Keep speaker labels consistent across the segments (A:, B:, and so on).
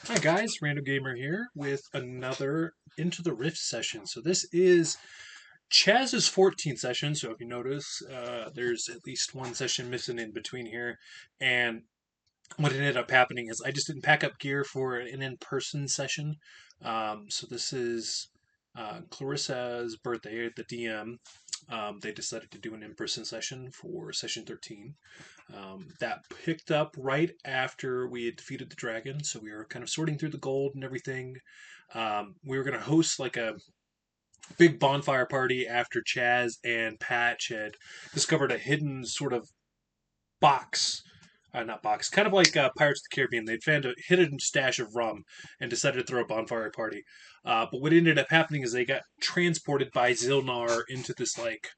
A: Hi guys, Random Gamer here with another Into the Rift session. So this is Chazz's 14th session. So if you notice, there's at least one session missing in between here. And what ended up happening is I just didn't pack up gear for an in-person session. So this is Clarissa's birthday, the DM. They decided to do an in-person session for session 13. That picked up right after we had defeated the dragon, so we were kind of sorting through the gold and everything. We were going to host like a big bonfire party after Chaz and Patch had discovered a hidden sort of box. Not box, kind of like Pirates of the Caribbean. They'd found a hidden stash of rum and decided to throw a bonfire party. But what ended up happening is they got transported by Zilnar into this like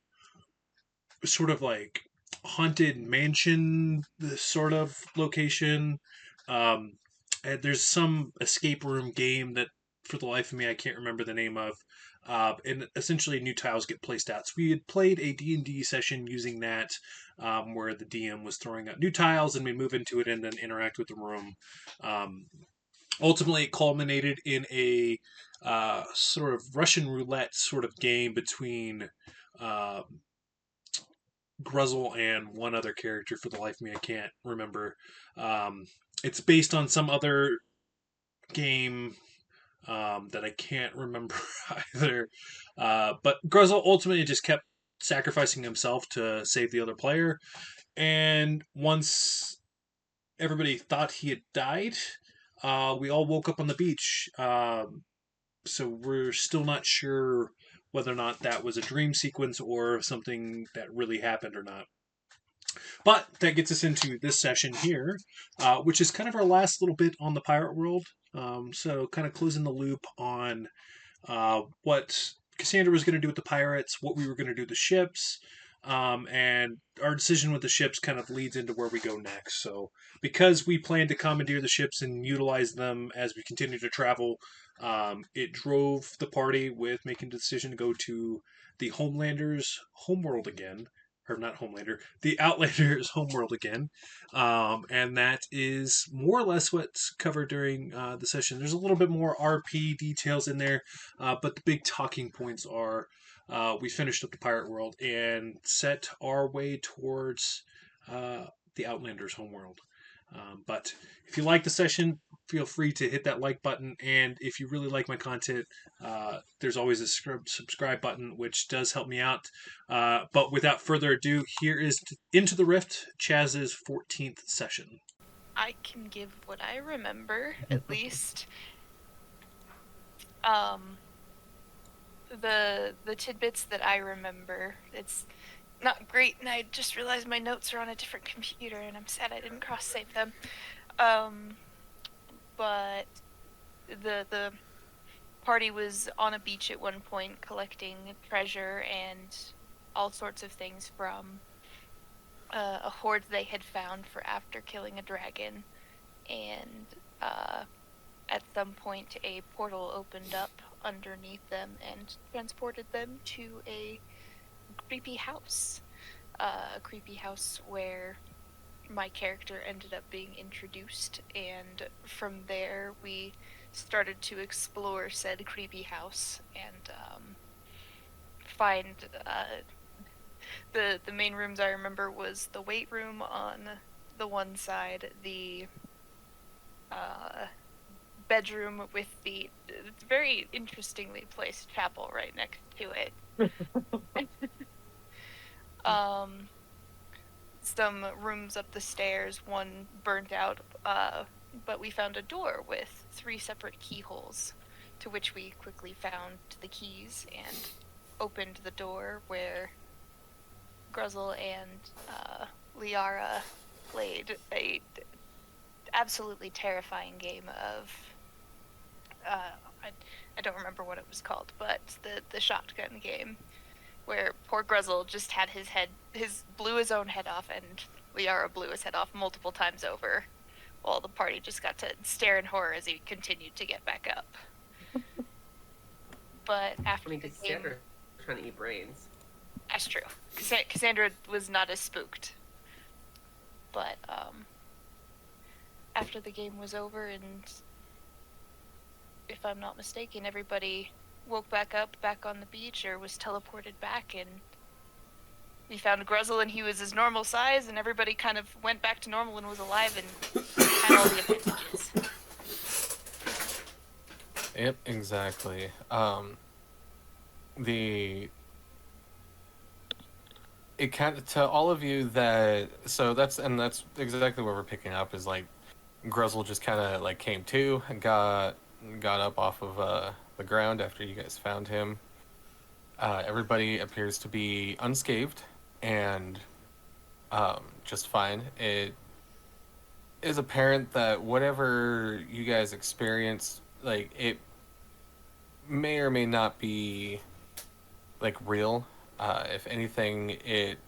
A: sort of like haunted mansion sort of location. Um, and there's some escape room game that, for the life of me, I can't remember the name of. And essentially, new tiles get placed out. So we had played a D&D session using that, where the DM was throwing out new tiles, and we move into it and then interact with the room. Um, Ultimately, it culminated in a sort of Russian roulette sort of game between uh, Gruzzle and one other character. For the life of me, I can't remember. Um, it's based on some other game that I can't remember either. But Gruzzle ultimately just kept sacrificing himself to save the other player. And once everybody thought he had died, we all woke up on the beach. So we're still not sure whether or not that was a dream sequence or something that really happened or not. But that gets us into this session here, which is kind of our last little bit on the pirate world. So, kind of closing the loop on what Cassandra was going to do with the pirates, what we were going to do with the ships, and our decision with the ships kind of leads into where we go next. So, because we plan to commandeer the ships and utilize them as we continue to travel, it drove the party with making the decision to go to the Homelander's homeworld again, or not Homelander, the Outlander's homeworld again, and that is more or less what's covered during the session. There's a little bit more RP details in there, but the big talking points are we finished up the pirate world and set our way towards the Outlander's homeworld. But if you like the session, feel free to hit that like button. And if you really like my content, there's always a subscribe button, which does help me out. But without further ado, here is Into the Rift, Chazz's 14th session.
B: I can give what I remember, at least. Um, the tidbits that I remember, it's not great, and I just realized my notes are on a different computer, and I'm sad I didn't cross-save them. Um, but the party was on a beach at one point collecting treasure and all sorts of things from a hoard they had found for after killing a dragon, and at some point a portal opened up underneath them and transported them to a creepy house. A creepy house where my character ended up being introduced, and from there we started to explore said creepy house and find the main rooms I remember was the weight room on the one side, the bedroom with the very interestingly placed chapel right next to it. Some rooms up the stairs, one burnt out, but we found a door with 3 separate keyholes, to which we quickly found the keys and opened the door where Gruzzle and Liara played a absolutely terrifying game of I don't remember what it was called, but the shotgun game, where poor Gruzzle just had blew his own head off, and Liara blew his head off multiple times over, while the party just got to stare in horror as he continued to get back up. But after the game,
C: Cassandra trying to eat brains.
B: That's true. Cassandra was not as spooked. But after the game was over and if I'm not mistaken, everybody woke back up back on the beach or was teleported back, and we found Gruzzle and he was his normal size, and everybody kind of went back to normal and was alive and had all the advantages.
D: Yep, exactly. It kind of, to all of you that, so that's exactly what we're picking up is like Gruzzle just kind of like came to and got up off of the ground after you guys found him. Everybody appears to be unscathed and just fine. It is apparent that whatever you guys experienced, like, it may or may not be like real. If anything,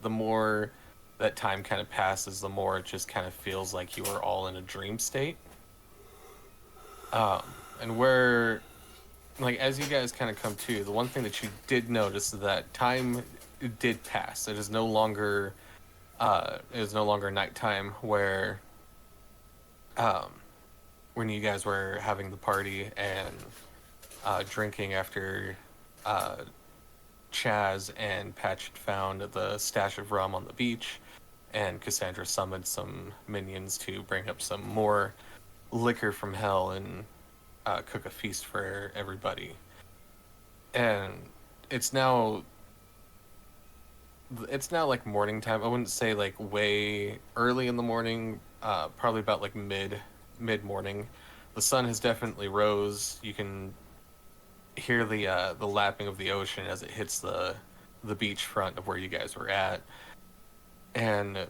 D: the more that time kind of passes, the more it just kind of feels like you are all in a dream state. And where, like, as you guys kind of come to, the one thing that you did notice is that time did pass. It is no longer nighttime where when you guys were having the party and drinking after Chazz and Patch had found the stash of rum on the beach, and Cassandra summoned some minions to bring up some more liquor from hell and cook a feast for everybody. And it's now like morning time. I wouldn't say like way early in the morning, probably about like mid morning. The sun has definitely rose. You can hear the lapping of the ocean as it hits the beach front of where you guys were at. And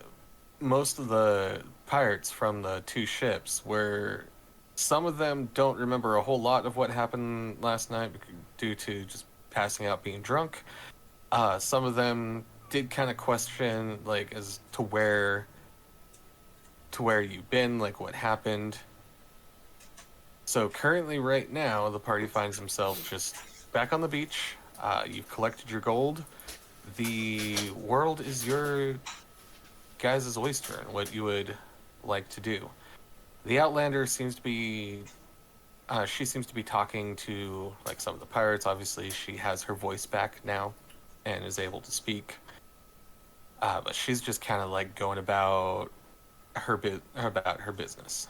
D: most of the pirates from the two ships were, some of them don't remember a whole lot of what happened last night due to just passing out, being drunk. Some of them did kind of question, like, as to where you've been, like what happened. So currently, right now, the party finds themselves just back on the beach. You've collected your gold. The world is your guys' oyster and what you would like to do. The Outlander seems to be she seems to be talking to like some of the pirates. Obviously, she has her voice back now and is able to speak. But she's just kind of like going about her business.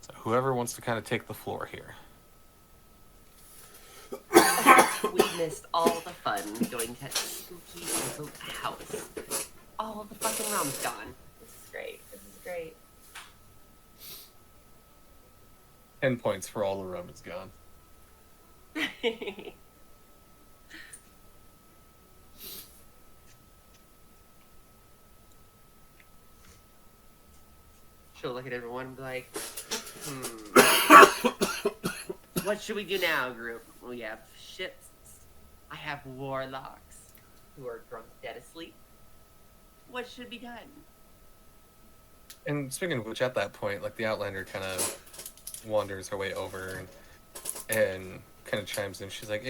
D: So whoever wants to kind of take the floor here.
C: We missed all the fun going to spooky little house. All the fucking rum's gone. This is great. This is great.
D: 10 points for all the rum is gone. She'll look at everyone and be like, what should we do now, group? We have ships. I have warlocks who are drunk dead asleep. What should be done? And speaking of which, at that point, like the Outlander kind of wanders her way over and kind of chimes in. She's like,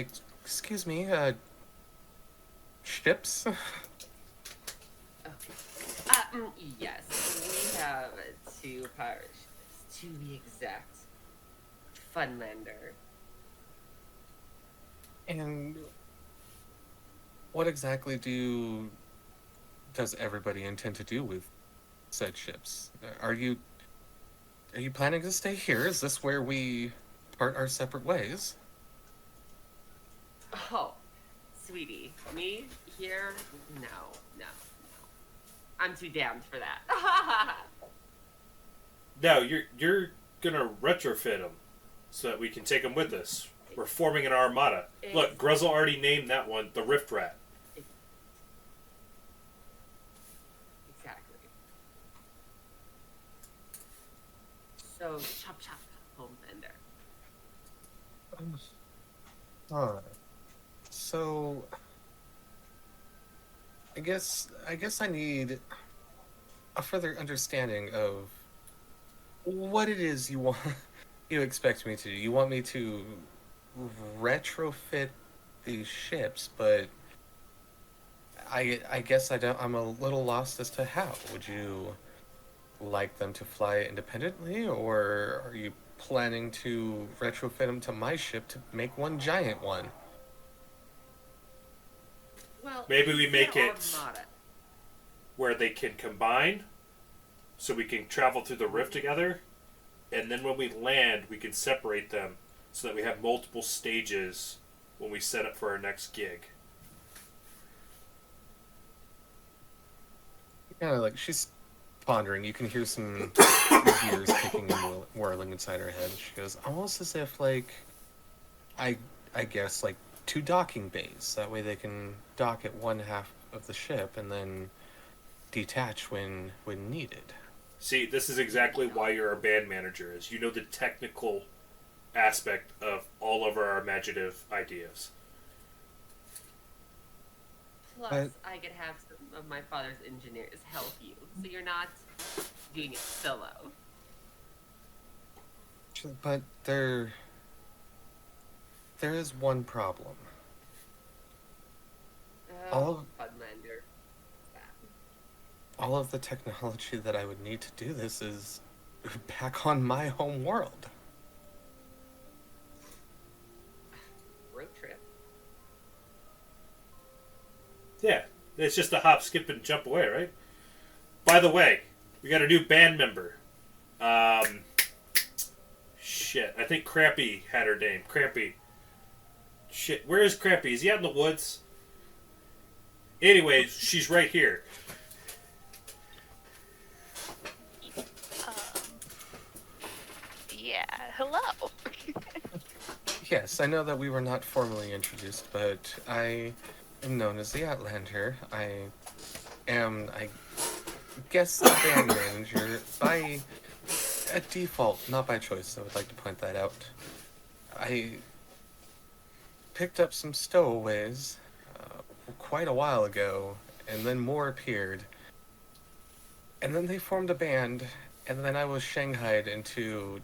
D: "Excuse me, ships?"
C: Yes, we have 2 pirate ships, to be exact. Funlander.
D: And what exactly does everybody intend to do with said ships? Are you planning to stay here? Is this where we part our separate ways?
C: Oh, sweetie, me here? No. I'm too damned for that.
A: No, you're gonna retrofit them so that we can take them with us. We're forming an armada. Look, Gruzzle already named that one the Rift Rat.
C: Exactly. So, chop, Homelander.
D: Alright. So I guess I need a further understanding of what it is you expect me to do. You want me to retrofit these ships, but I guess I'm a little lost as to how. Would you like them to fly independently, or are you planning to retrofit them to my ship to make one giant one.
C: Well,
A: Maybe we make
C: their
A: it
C: armada.
A: where they can combine, so we can travel through the rift together, and then when we land, we can separate them so that we have multiple stages when we set up for our next gig.
D: Yeah, like she's pondering. You can hear some gears kicking and whirling inside her head. She goes, almost as if like, I guess like 2 docking bays. That way they can dock at one half of the ship and then detach when needed.
A: See, this is exactly why you're our band manager, is you know the technical aspect of all of our imaginative ideas.
C: Plus, I could have some of my father's engineers help you, so you're not doing it solo.
D: But there is one problem.
C: Oh, Funlander.
D: All of the technology that I would need to do this is back on my home world.
C: Road trip.
A: Yeah, it's just a hop, skip, and jump away, right? By the way, we got a new band member. Shit, I think Crampy had her name. Crampy. Shit, where is Crampy? Is he out in the woods? Anyways, she's right here.
B: Yeah, hello.
D: Yes, I know that we were not formally introduced, but I am known as the Outlander. I am, I guess, the band manager by a default, not by choice. I would like to point that out. I picked up some stowaways quite a while ago, and then more appeared. And then they formed a band, and then I was shanghaied into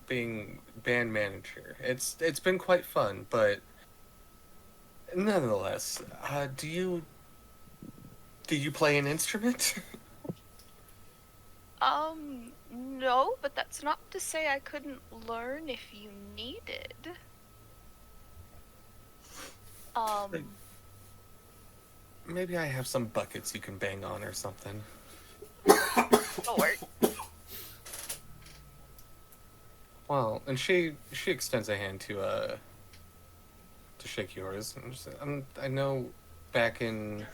D: being band manager. It's been quite fun, but nonetheless, do you play an instrument?
B: No, but that's not to say I couldn't learn if you needed.
D: Maybe I have some buckets you can bang on or something.
B: Or
D: Well, and she extends a hand to shake yours. I know back in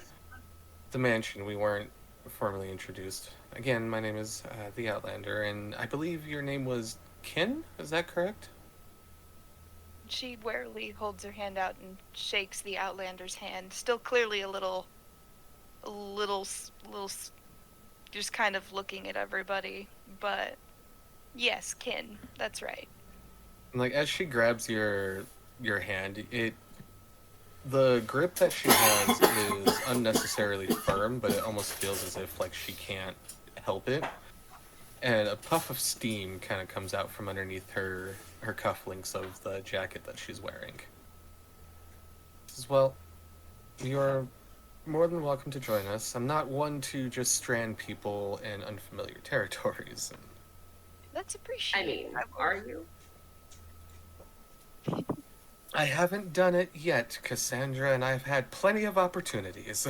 D: the mansion we weren't formally introduced. Again, my name is the Outlander, and I believe your name was Kin. Is that correct?
B: she warily holds her hand out and shakes the Outlander's hand, still clearly a little, just kind of looking at everybody. But yes, Kin, that's right.
D: Like as she grabs your hand, the grip that she has is unnecessarily firm, but it almost feels as if like she can't help it. And a puff of steam kind of comes out from underneath her cufflinks of the jacket that she's wearing. Says, well, you're more than welcome to join us. I'm not one to just strand people in unfamiliar territories.
B: That's
C: I
B: appreciated.
C: mean, are you?
D: I haven't done it yet, Cassandra, and I've had plenty of opportunities.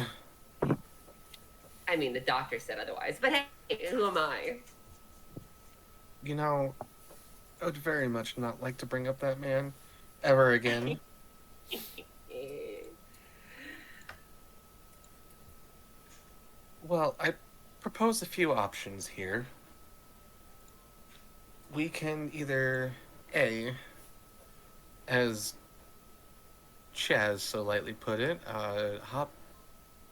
C: I mean, the doctor said otherwise, but hey, who am I?
D: You know, I would very much not like to bring up that man ever again. Well, I propose a few options here. We can either, A, as Chazz so lightly put it, hop,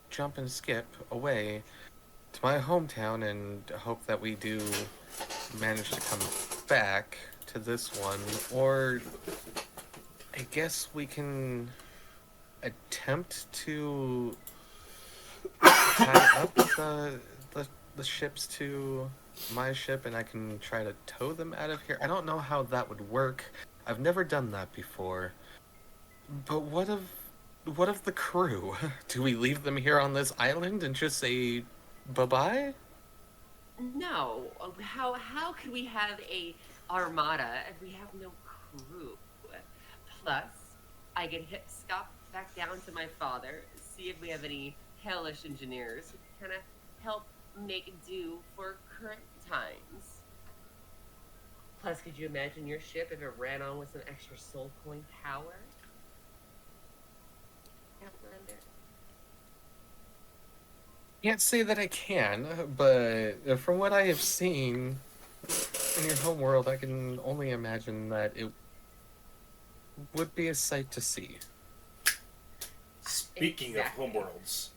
D: jump, and skip away to my hometown and hope that we do manage to come back to this one, or I guess we can attempt to tie up the ships to my ship and I can try to tow them out of here. I don't know how that would work. I've never done that before. But what of the crew? Do we leave them here on this island and just say bye-bye?
C: No. How could we have a armada if we have no crew? Plus, I can scop back down to my father, see if we have any hellish engineers who can kind of help make do for current times. Plus, could you imagine your ship if it ran on with some extra soul coin power? Outlander.
D: Can't say that I can, but from what I have seen in your home world, I can only imagine that it would be a sight to see.
A: Speaking
C: Exactly.
A: of homeworlds,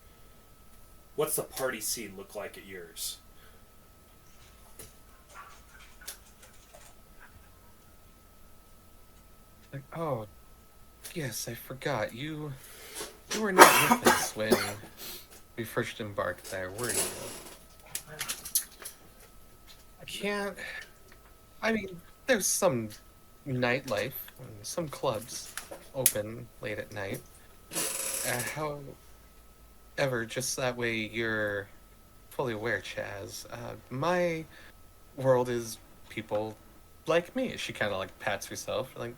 A: what's the party scene look like at yours?
D: Like, oh, yes, I forgot. You were not with us when we first embarked there, were you? I can't. I mean, there's some nightlife, and some clubs open late at night. However, just that way you're fully aware, Chaz. My world is people like me. She kind of like pats herself. Like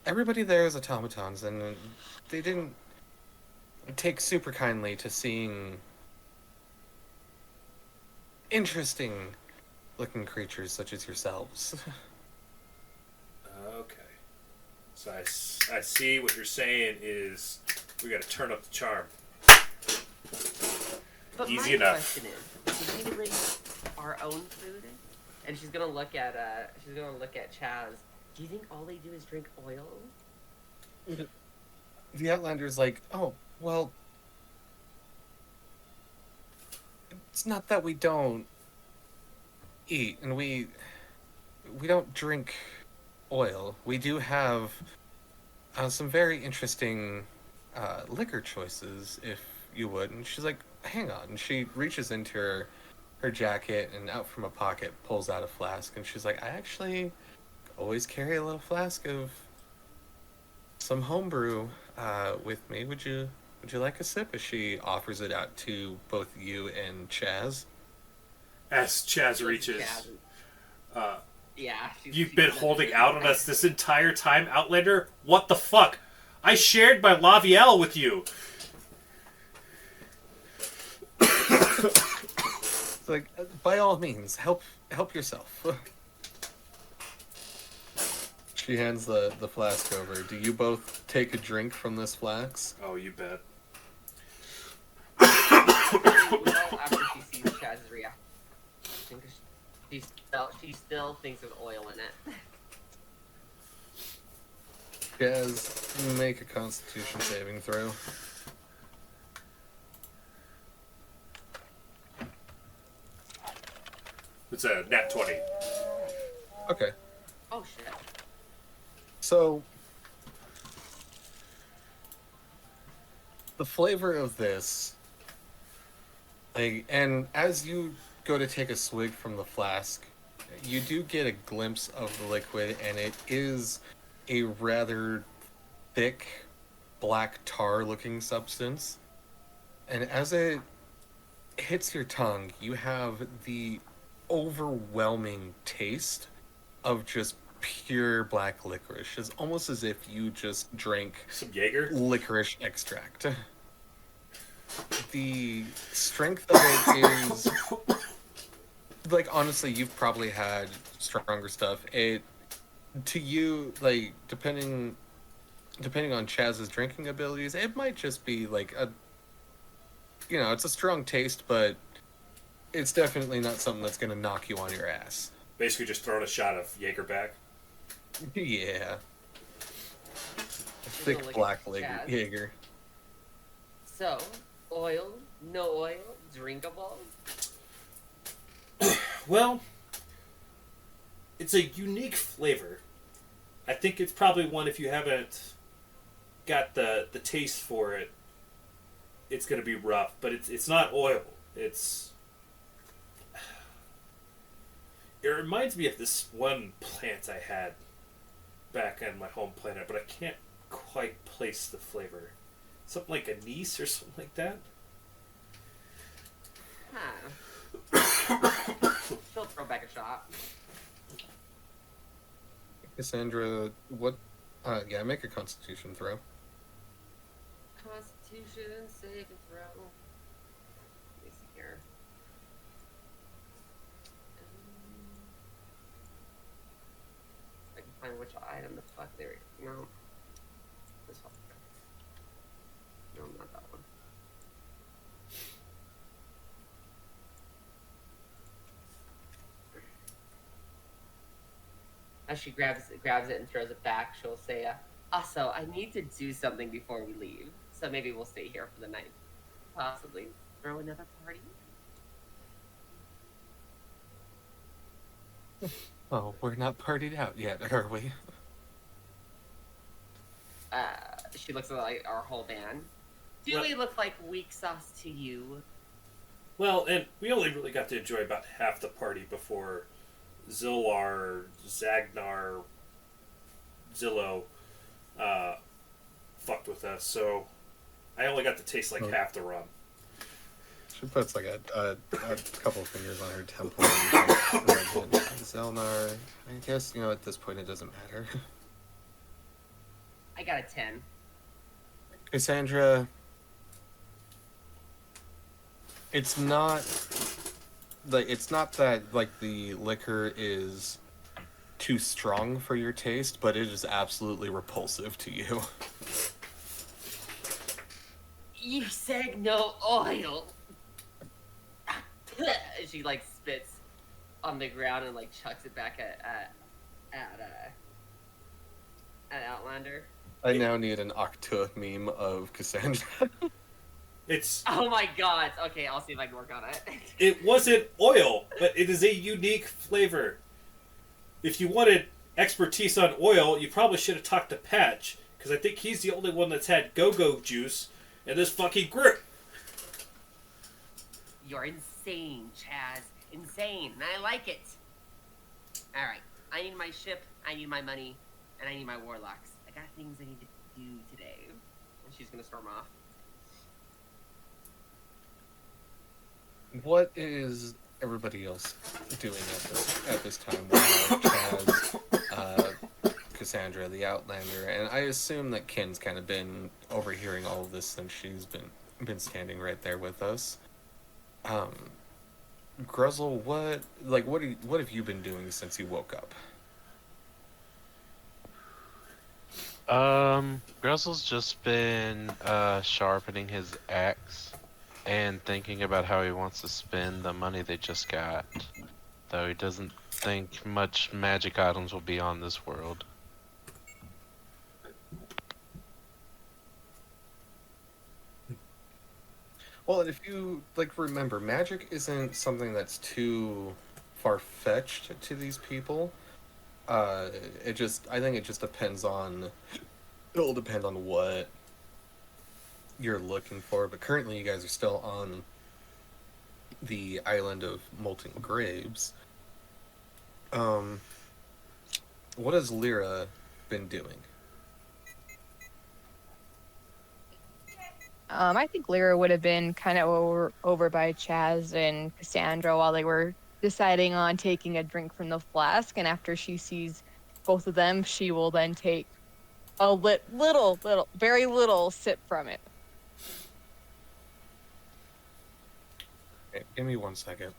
D: everybody there is automatons, and they didn't take super kindly to seeing interesting looking creatures such as yourselves.
A: Okay. So I see what you're saying is we got to turn up the charm.
C: But
A: Easy
C: my
A: enough.
C: question is, do we need to bring our own food? And she's gonna look at Chaz. Do you think all they do is drink oil?
D: The Outlander's like, oh, well, it's not that we don't eat, and we don't drink oil. We do have some very interesting liquor choices, if you would. And she's like, hang on. And she reaches into her jacket and out from a pocket pulls out a flask. And she's like, I actually always carry a little flask of some homebrew with me. Would you like a sip? As she offers it out to both you and Chaz.
A: As Chaz reaches,
C: Yeah.
A: you've been holding out on us this entire time, Outlander? What the fuck? I shared my Lavielle with you.
D: It's like, by all means, help yourself. She hands the flask over. Do you both take a drink from this flask?
A: Oh, you bet.
C: Well, after she sees Chaz's reaction, 'cause she still thinks there's oil in it.
D: Chaz, make a Constitution saving throw.
A: It's a nat 20.
D: Okay.
C: Oh shit.
D: So, the flavor of this, like, and as you go to take a swig from the flask, you do get a glimpse of the liquid, and it is a rather thick, black tar-looking substance. And as it hits your tongue, you have the overwhelming taste of just pure black licorice. It's almost as if you just drank
A: Some Jaeger?
D: licorice extract. The strength of it is like, honestly, you've probably had stronger stuff. It, to you, like, depending on Chaz's drinking abilities, it might just be like it's a strong taste, but it's definitely not something that's gonna knock you on your ass.
A: Basically just throwing a shot of Jaeger back.
D: Yeah. A
C: She's
D: thick
C: gonna look
D: black
C: at Chaz.
D: Jaeger.
C: So, oil, no oil, drinkable.
A: Well, it's a unique flavor. I think it's probably one, if you haven't got the taste for it, it's going to be rough. But it's not oil. It reminds me of this one plant I had back on my home planet, but I can't quite place the flavor. Something like anise or something like that.
C: Huh.
D: Cassandra, what? Yeah, make a Constitution throw.
C: Constitution save and throw. Let me see here. I can find which item the fuck there. No. This one. No, not that one. As she grabs it and throws it back, she'll say, also, I need to do something before we leave, so maybe we'll stay here for the night. Possibly throw another party.
D: Oh, we're not partied out yet, are we?
C: She looks at like our whole band. Do we look like weak sauce to you?
E: Well, and we only really got to enjoy about half the party before Zilnar, Zagnar, Zillow fucked with us, so I only got to taste like half the rum.
D: She puts like a couple of fingers on her temple. And Zilnar, I guess, at this point it doesn't matter.
C: I got a 10.
D: Cassandra, it's not that like the liquor is too strong for your taste, but it is absolutely repulsive to you.
C: You said no oil. She like spits on the ground and like chucks it back at Outlander.
D: I now need an Octa meme of Cassandra.
E: It's
C: Oh my god. Okay, I'll see if I can work on it.
E: It wasn't oil, but it is a unique flavor. If you wanted expertise on oil, you probably should have talked to Patch, because I think he's the only one that's had go-go juice in this fucking group.
C: You're insane, Chaz. Insane. And I like it. Alright. I need my ship, I need my money, and I need my warlocks. I got things I need to do today. And she's gonna storm off.
D: What is everybody else doing at this time? Chaz, Cassandra, the Outlander, and I assume that Kin's kind of been overhearing all of this since she's been standing right there with us. Gruzzle, what have you been doing since you woke up?
F: Gruzzle's just been sharpening his axe and thinking about how he wants to spend the money they just got. Though he doesn't think much magic items will be on this world.
D: Well, and if you remember, magic isn't something that's too far-fetched to these people. I think it just depends on. It'll depend on what you're looking for. But currently, you guys are still on the island of Molten Graves. What has Lyra been doing?
G: I think Lyra would have been kind of over by Chaz and Cassandra while they were deciding on taking a drink from the flask, and after she sees both of them, she will then take a very little sip from it.
D: Okay, give me 1 second.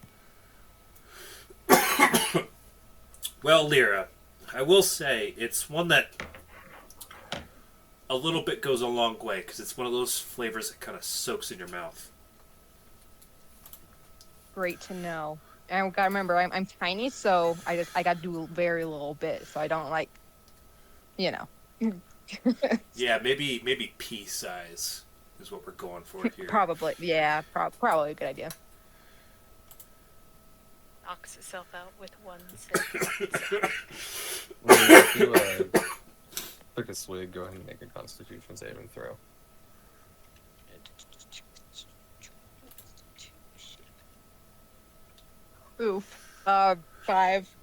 E: Well, Lyra, I will say it's one that a little bit goes a long way, because it's one of those flavors that kind of soaks in your mouth.
G: Great to know. And I gotta remember, I'm tiny, so I gotta do a very little bit, so I don't
E: Yeah, maybe pea size is what we're going for here.
G: Probably, yeah, probably a good idea.
B: Knocks itself out with one sip.
D: Well, if you took a swig, go ahead and make a Constitution saving throw.
G: Oof. 5.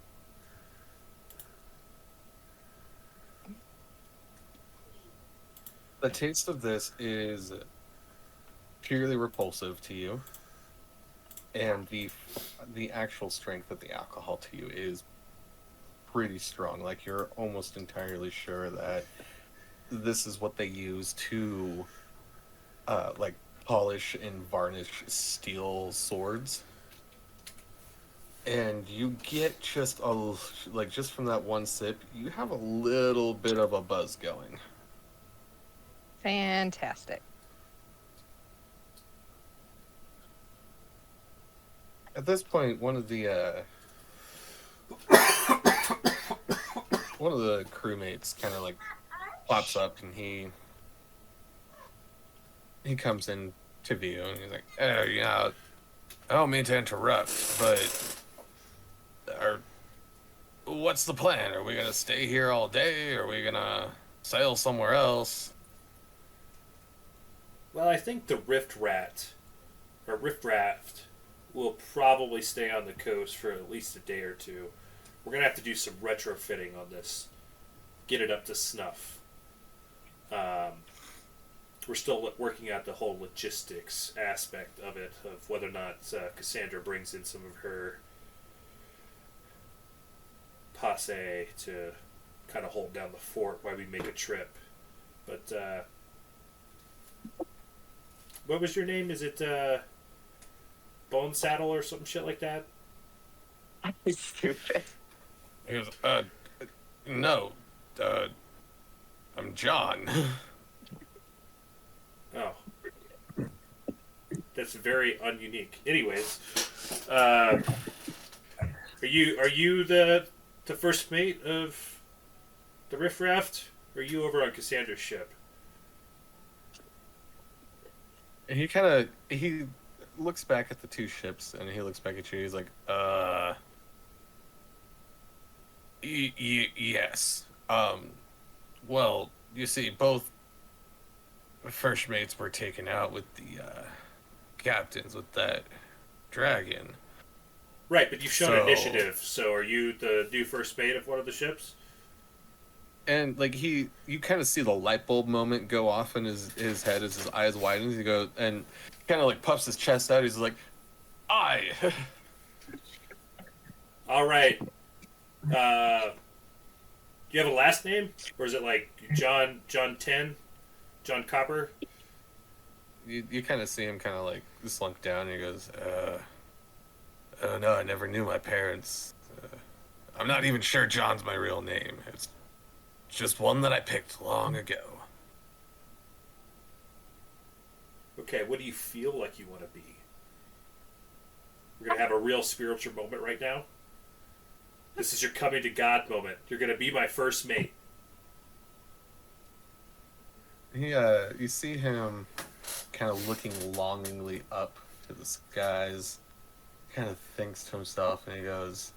D: The taste of this is purely repulsive to you. and the actual strength of the alcohol to you is pretty strong. Like, you're almost entirely sure that this is what they use to like polish and varnish steel swords. And you get just just from that one sip, you have a little bit of a buzz going.
G: Fantastic.
D: At this point, one of the crewmates kind of like pops up, and he comes in to view, and he's like, "Oh yeah, I don't mean to interrupt, but what's the plan? Are we gonna stay here all day? Or are we gonna sail somewhere else?"
E: Well, I think the Rift Raft will probably stay on the coast for at least a day or two. We're gonna have to do some retrofitting on this, get it up to snuff. We're still working out the whole logistics aspect of it, of whether or not Cassandra brings in some of her posse to kind of hold down the fort while we make a trip. But what was your name? Is it Bone Saddle or some shit like that?
C: Stupid.
D: He goes, no, I'm John.
E: Oh. That's very ununique. Anyways, are you the first mate of the Riff Raft? Or are you over on Cassandra's ship?
D: And he looks back at the two ships, and he looks back at you. He's like, yes. Well, you see, both first mates were taken out with the captains with that dragon.
E: Right, but you've shown initiative, so are you the new first mate of one of the ships?
D: And like you kind of see the light bulb moment go off in his head as his eyes widen. He goes and kind of like puffs his chest out. He's like, "I."
E: All right. Do you have a last name, or is it like John 10, John Copper?
D: You kind of see him kind of like slunk down, and he goes, "Oh no, I never knew my parents. I'm not even sure John's my real name. It's just one that I picked long ago."
E: Okay, what do you feel like you want to be? We're going to have a real spiritual moment right now. This is your coming to God moment. You're going to be my first mate.
D: You see him kind of looking longingly up to the skies, kind of thinks to himself, and he goes,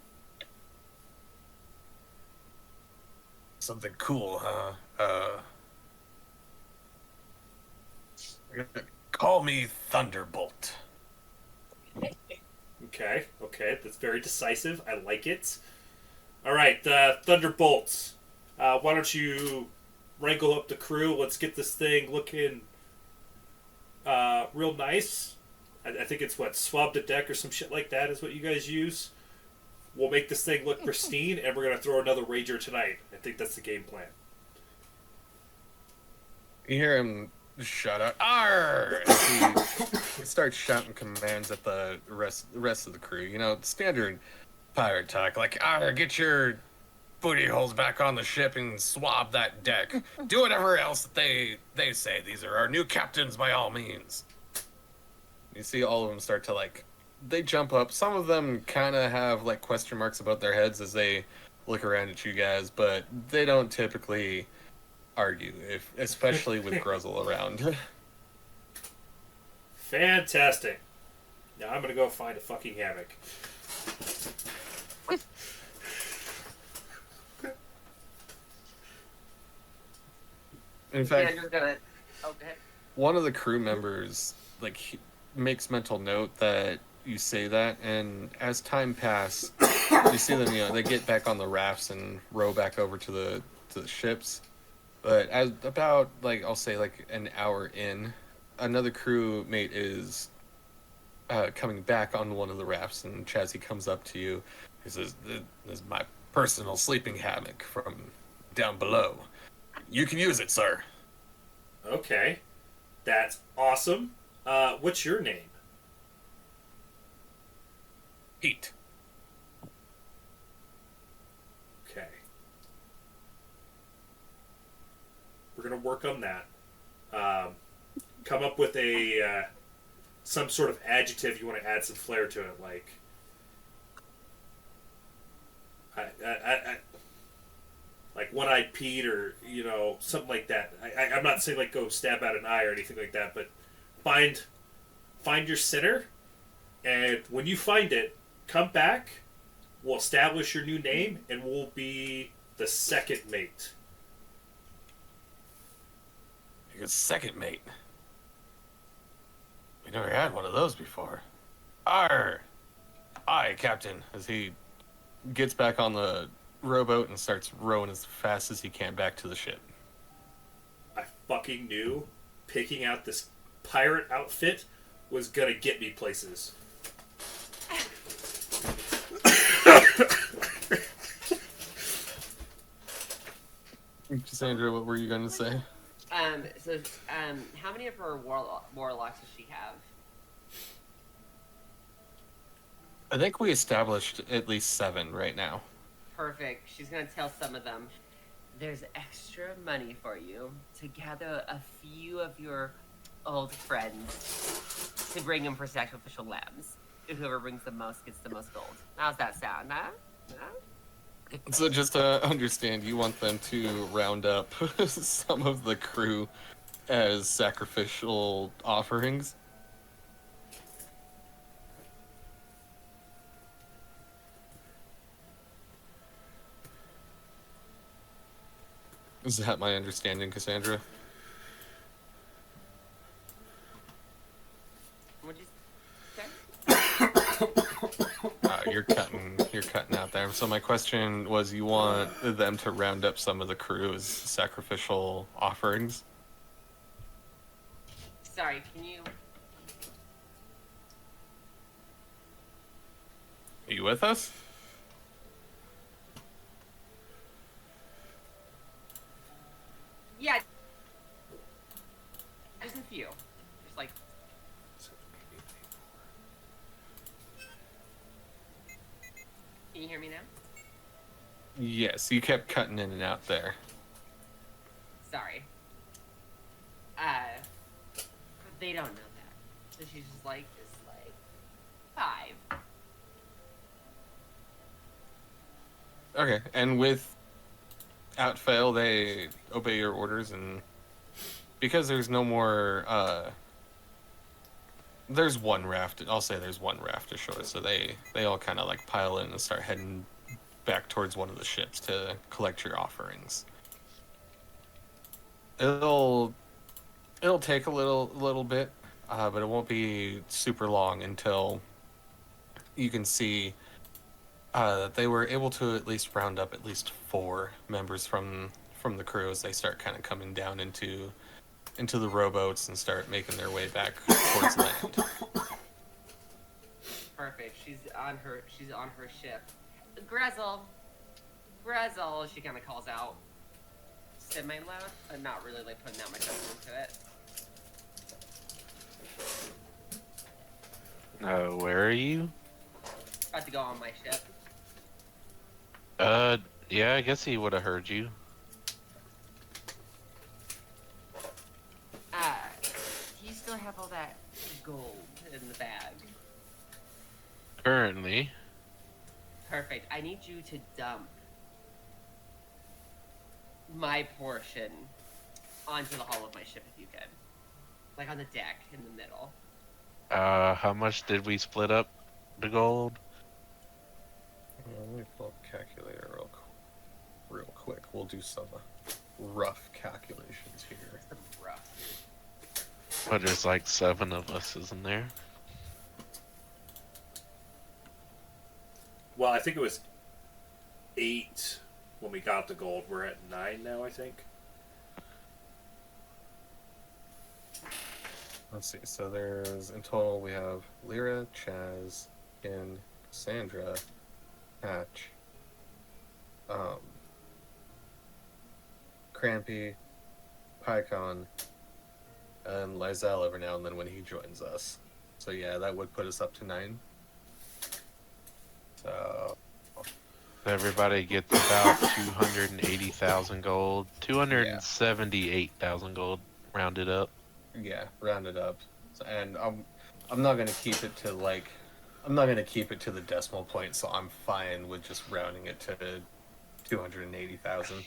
D: "Something cool, huh? Call me Thunderbolt."
E: Okay, that's very decisive. I like it. All right, Thunderbolts. Why don't you wrangle up the crew? Let's get this thing looking real nice. I think it's swab the deck or some shit like that is what you guys use. We'll make this thing look pristine, and we're going to throw another Rager tonight. I think that's the game plan.
D: You hear him shout out, "Arr!" as he starts shouting commands at the rest of the crew. You know, standard pirate talk, like, "Arr, get your booty holes back on the ship and swab that deck. Do whatever else that they say. These are our new captains by all means." You see all of them start to, like, they jump up. Some of them kind of have, like, question marks about their heads as they look around at you guys, but they don't typically argue, especially with Gruzzle around.
E: Fantastic. Now I'm going to go find a fucking hammock.
D: In fact,
C: Yeah, you're gonna. Oh, go ahead.
D: one of the crew members, like, he makes mental note that you say that, and as time passes, you see them, you know, they get back on the rafts and row back over to the ships. But as about, like, I'll say like an hour in, another crewmate is coming back on one of the rafts, and Chazzy comes up to you. He says, "This is my personal sleeping hammock from down below. You can use it, sir."
E: Okay. That's awesome. What's your name?
D: Heat.
E: Okay. We're gonna work on that. Come up with a some sort of adjective you want to add some flair to it, like like one-eyed Pete, or something like that. I'm not saying like go stab out an eye or anything like that, but find your center, and when you find it, come back. We'll establish your new name, and we'll be the second mate.
D: Your second mate. We never had one of those before. Arr! Aye, Captain, as he gets back on the rowboat and starts rowing as fast as he can back to the ship.
E: I fucking knew picking out this pirate outfit was gonna get me places.
D: Cassandra, what were you going to say?
C: How many of her warlocks does she have?
D: I think we established at least 7 right now.
C: Perfect. She's gonna tell some of them, there's extra money for you to gather a few of your old friends to bring them for sacrificial lambs. Whoever brings the most gets the most gold. How's that sound, huh?
D: So just to understand, you want them to round up some of the crew as sacrificial offerings? Is that my understanding, Cassandra?
C: What'd you say?
D: You're cutting out there. So my question was, you want them to round up some of the crew as sacrificial offerings?
C: Sorry, can you...
D: Are you with us?
C: Yeah. Just a few. Just like... Can you hear me now?
D: Yes, you kept cutting in and out there.
C: Sorry. They don't know that. So she's just like, it's like 5.
D: Okay, and without fail, they obey your orders, and because there's no more, there's one raft. I'll say there's one raft ashore, so they all kind of like pile in and start heading back towards one of the ships to collect your offerings. It'll take a little bit, but it won't be super long until you can see that they were able to at least round up at least 4 members from the crew as they start kind of coming down into the rowboats and start making their way back towards land.
C: Perfect. She's on her ship. Grezel, she kind of calls out. Semi-loud, but not really like putting that much effort into it.
F: Where are you?
C: About to go on my ship.
F: Yeah, I guess he would have heard you.
C: Do you still have all that gold in the bag?
F: Currently.
C: Perfect. I need you to dump my portion onto the hull of my ship if you could. Like on the deck in the middle.
F: How much did we split up the gold?
D: Let me pull up a calculator real quick. We'll do some rough calculations here.
C: Some rough.
F: But there's like 7 of us, isn't there?
E: Well, I think it was 8 when we got the gold. We're at 9 now, I think.
D: Let's see. So there's in total we have Lyra, Chazz, Kin, Cassandra, Patch, um, Crampy, Pykon, and Lizelle every now and then when he joins us. So yeah, that would put us up to 9. So
F: Everybody gets about 280,000 gold,
D: yeah,
F: 278,000 gold, rounded up.
D: yeah, rounded up. So, and I'm not gonna keep it to like, I'm not gonna keep it to the decimal point. So I'm fine with just rounding it to 280,000.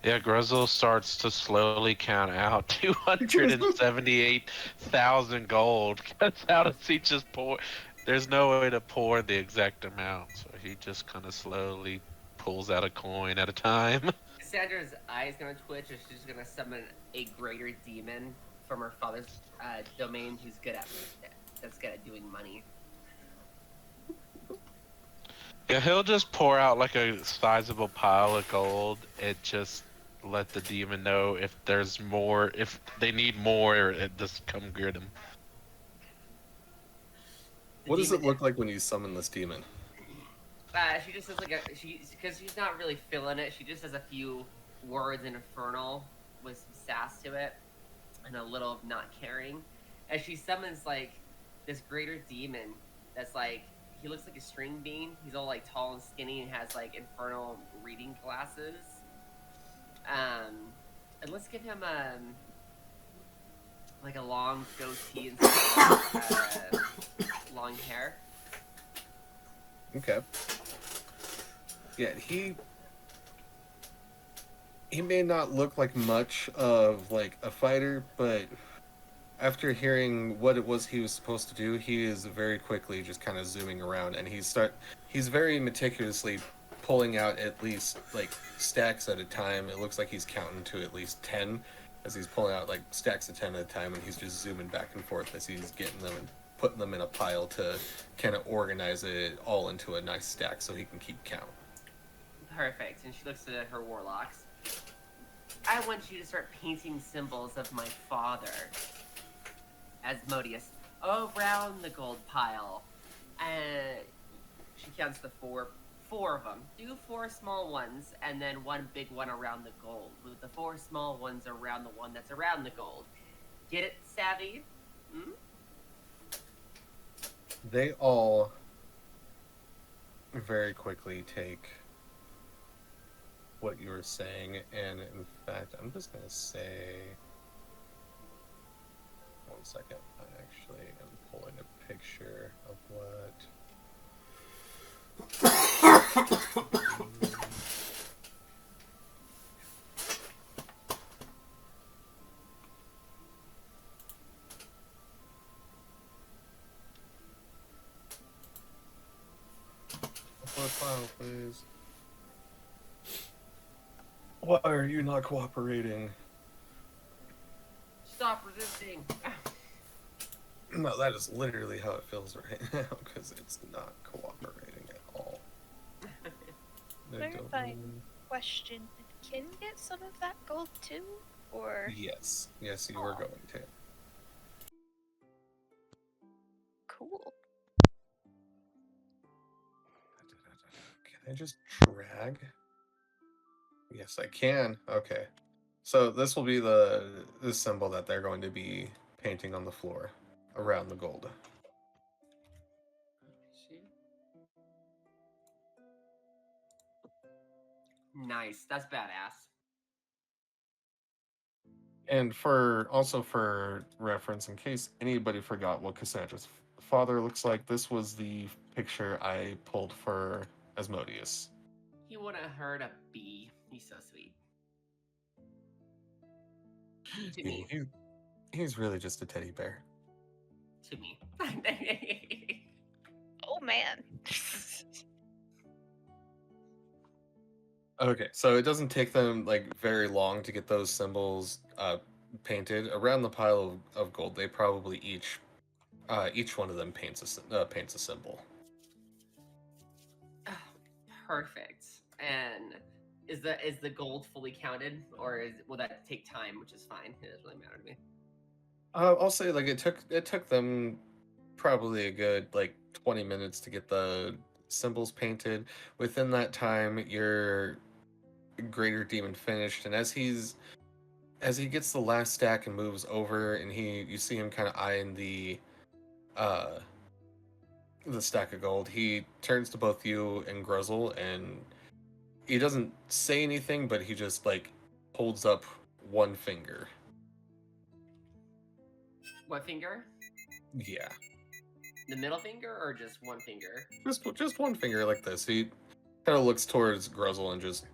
F: Yeah, Grizzle starts to slowly count out 278,000 gold. Because how does he just pour? There's no way to pour the exact amount, so he just kind of slowly pulls out a coin at a time.
C: Cassandra's eyes gonna twitch, and she's gonna summon a greater demon from her father's domain, who's that's good at doing money.
F: Yeah, he'll just pour out like a sizable pile of gold and just let the demon know if there's more, if they need more, it just come get him.
D: What does it look like when you summon this demon?
C: She just says because she's not really feeling it. She just has a few words in Infernal with some sass to it, and a little of not caring. As she summons like this greater demon, that's like he looks like a string bean. He's all like tall and skinny and has like infernal reading glasses. And let's give him like a long goatee and long hair.
D: Okay. Yeah, he may not look like much of like a fighter, but after hearing what it was he was supposed to do, he is very quickly just kind of zooming around, and he's very meticulously pulling out at least like stacks at a time. It looks like he's counting to at least 10 as he's pulling out like stacks of 10 at a time, and he's just zooming back and forth as he's getting them and putting them in a pile to kind of organize it all into a nice stack so he can keep count.
C: Perfect. And she looks at her warlocks. I want you to start painting symbols of my father, Asmodeus, around the gold pile. And she counts the four of them. Do 4 small ones, and then 1 big one around the gold, with the 4 small ones around the one that's around the gold. Get it, savvy? Hmm?
D: They all very quickly take what you were saying, and in fact, I'm just gonna say, 1 second, I actually am pulling a picture of what. Upload file, please. Why are you not cooperating?
C: Stop resisting.
D: No, that is literally how it feels right now, because it's not cooperating at all.
B: Clarifying question: did Kin get some of that gold too, or?
D: Yes, you were going to.
B: Cool.
D: Can I just drag? Yes, I can. Okay. So this will be the symbol that they're going to be painting on the floor around the gold.
C: Nice. That's badass.
D: And for reference, in case anybody forgot what Cassandra's father looks like, this was the picture I pulled for Asmodeus.
C: He wouldn't hurt a bee. He's so sweet. To me.
D: He's really just a teddy bear.
C: To me.
B: Oh man.
D: Okay, so it doesn't take them like very long to get those symbols painted around the pile of gold. They probably each one of them paints a symbol.
C: Perfect. And is the gold fully counted, or will that take time? Which is fine. It doesn't really matter to me.
D: I'll say like it took them probably a good like 20 minutes to get the symbols painted. Within that time, your greater demon finished, and as he gets the last stack and moves over, and you see him kind of eyeing uh the stack of gold. He turns to both you and Gruzzle, and he doesn't say anything, but he just like holds up one finger.
C: What finger?
D: Yeah,
C: The middle finger or just one finger?
D: just one finger like this. He kind of looks towards Gruzzle and just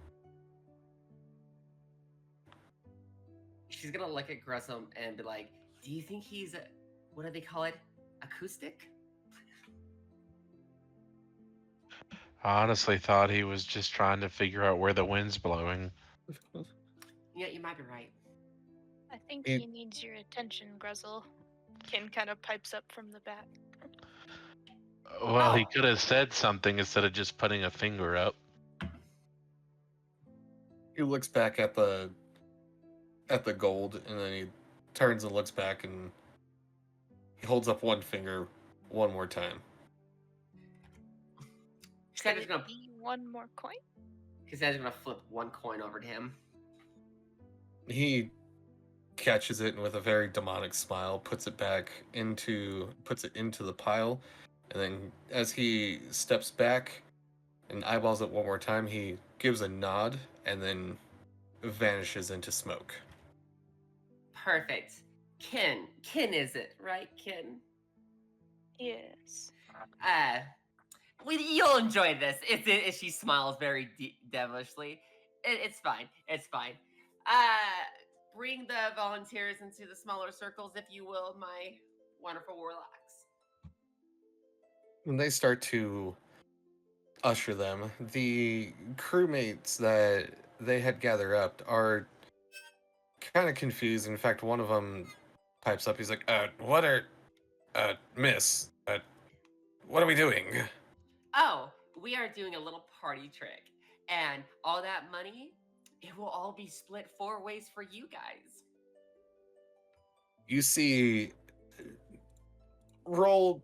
C: She's gonna look at Gressum and be like, "Do you think he's what do they call it? Acoustic?"
F: I honestly thought he was just trying to figure out where the wind's blowing.
C: Yeah, you might be right.
B: I think
D: It-
B: he needs your attention, Gruzzle. Kin kind of pipes up from the back.
F: Well, he
C: Oh.
F: could have said something instead of just putting a finger up.
D: he looks back at the gold, and then he turns and looks back, and he holds up one finger one more time.
C: Cassandra's
B: Could it
C: gonna
B: be one more coin?
C: Cassandra's gonna flip one coin over to him.
D: He catches it and with a very demonic smile puts it into the pile, and then as he steps back and eyeballs it one more time, he gives a nod and then vanishes into smoke.
C: Perfect. Kin is it, right? Kin.
B: Yes.
C: You'll enjoy this if she smiles very devilishly. It's fine. It's fine. Bring the volunteers into the smaller circles, if you will, my wonderful warlocks.
D: When they start to usher them, the crewmates that they had gathered up are kind of confused. In fact, one of them pipes up. He's like, miss, what are we doing?"
C: Oh, we are doing a little party trick, and all that money, it will all be split 4 ways for you guys.
D: You see, roll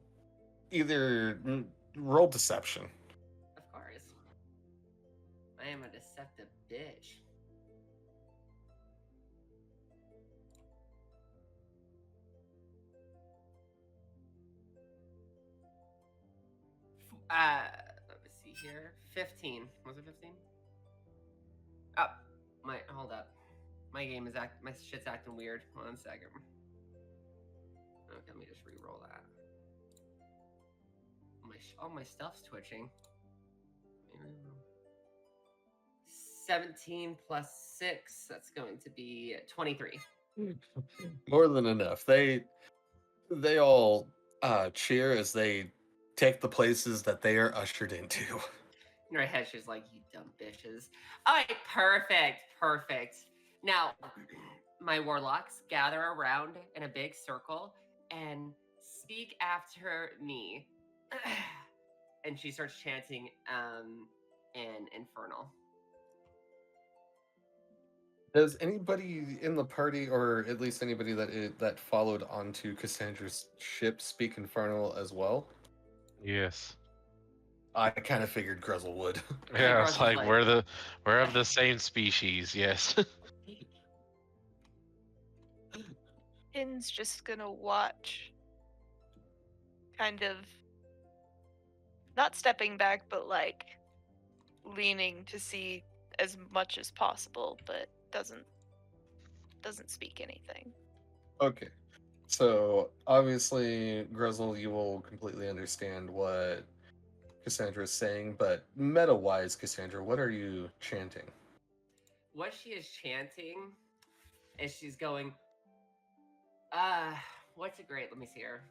D: roll deception.
C: Of course. I am a deceptive bitch. Let me see here. 15. Was it 15? Oh, hold up. My shit's acting weird. 1 second. Okay, let me just re-roll that. My stuff's twitching. 17 plus 6, that's going to be 23.
D: More than enough. They all cheer as they take the places that they are ushered into.
C: In her head, she's like, "You dumb bitches." All right, perfect. Now, my warlocks gather around in a big circle and speak after me. And she starts chanting in Infernal.
D: Does anybody in the party, or at least anybody that followed onto Cassandra's ship, speak Infernal as well?
F: Yes.
D: I kind of figured Gruzzle would.
F: Yeah, it's
C: Gruzzle's
F: like
C: like-
F: we're of the same species. Yes.
B: Kin's just gonna watch. Kind of not stepping back, but like leaning to see as much as possible, but doesn't speak anything.
D: Okay. So, obviously, Gruzzle, you will completely understand what Cassandra is saying, but meta-wise, Cassandra, what are you chanting?
C: What she is chanting is she's going, what's a great? Let me see her.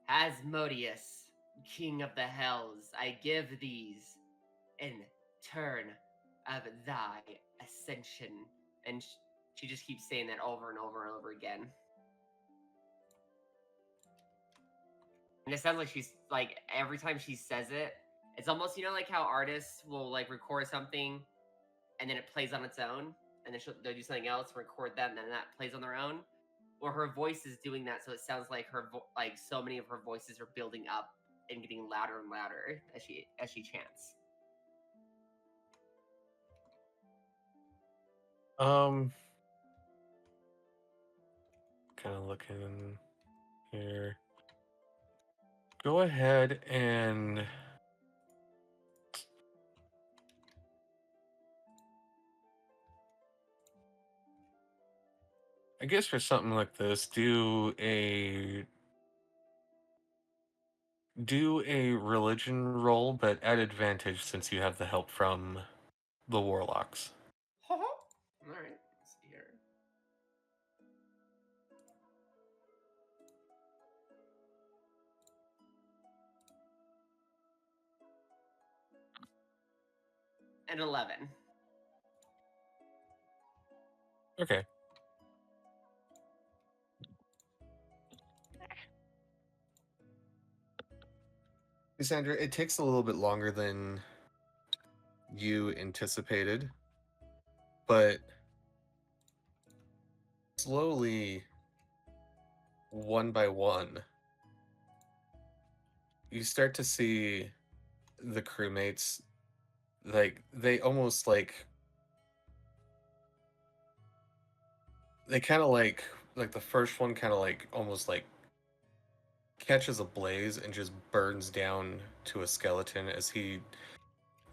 C: Asmodeus, king of the hells, I give these in turn of thy ascension. And she just keeps saying that over and over and over again. And it sounds like she's like, every time she says it, it's almost, like how artists will like record something and then it plays on its own, and then they'll do something else, record that, and then that plays on their own. or her voice is doing that, so it sounds like like so many of her voices are building up and getting louder and louder as she chants.
D: Kind of looking here. Go ahead and I guess for something like this, do a religion roll, but at advantage since you have the help from the warlocks.
C: All right, let's see here. An 11.
D: Okay. Cassandra, it takes a little bit longer than you anticipated, but slowly, one by one, you start to see the crewmates, like, they almost like, they kind of like the first one kind of like, almost like, catches a blaze and just burns down to a skeleton as he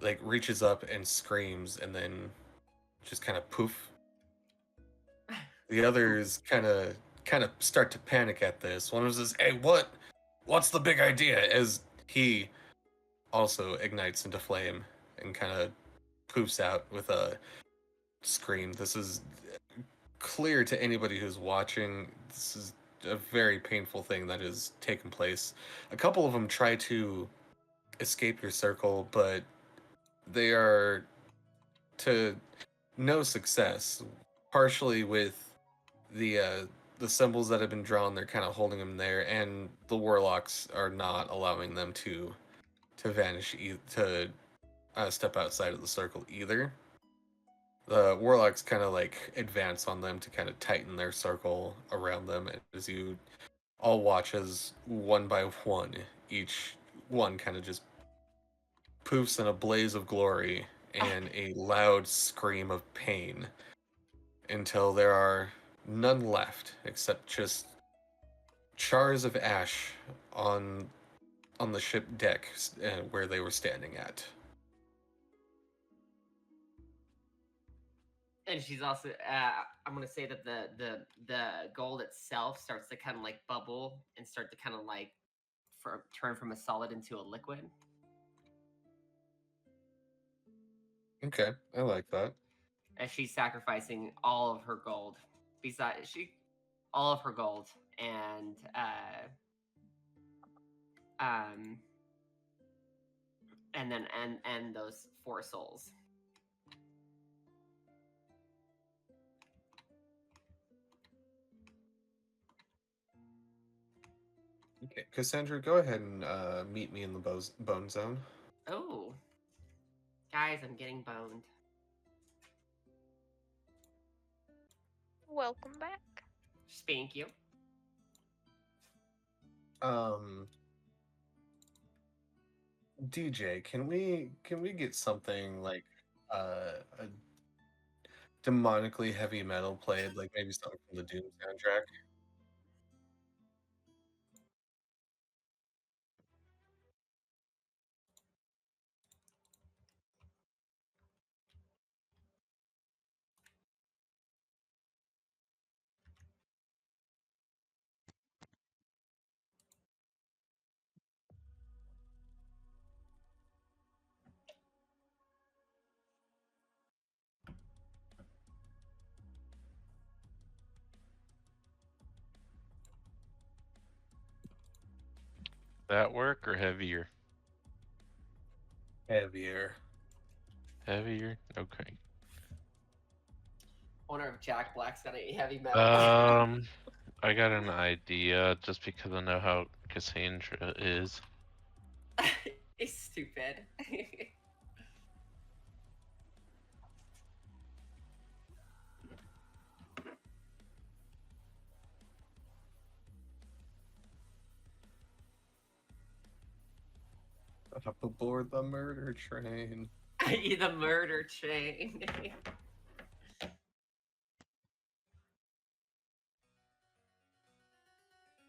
D: like reaches up and screams and then just kind of poof. The others kind of start to panic at this. One of them says, "Hey, what's the big idea?" As he also ignites into flame and kind of poofs out with a scream. This is clear to anybody who's watching. This is a very painful thing that has taken place. A couple of them try to escape your circle, but they are to no success. Partially with the symbols that have been drawn, they're kind of holding them there, and the warlocks are not allowing them to vanish, to step outside of the circle either. The warlocks kind of like advance on them to kind of tighten their circle around them as you all watch as one by one, each one kind of just poofs in a blaze of glory and a loud scream of pain until there are none left except just chars of ash on the ship deck where they were standing at.
C: And she's also I'm gonna say that the gold itself starts to kind of like bubble and start to kind of like turn from a solid into a liquid.
D: Okay, I like that.
C: As she's sacrificing all of her gold, all of her gold, and then and those 4 souls.
D: Okay, Cassandra, go ahead and meet me in the bone zone.
C: Oh, guys, I'm getting boned.
B: Welcome back.
C: Spank you.
D: DJ, can we get something like a demonically heavy metal played, like maybe something from the Doom soundtrack?
F: That work or heavier?
D: Heavier.
F: Heavier? Okay.
C: Wonder if Jack Black's got any heavy metal.
F: I got an idea just because I know how Cassandra is.
C: It's stupid.
D: Up aboard the murder train.
C: The murder train.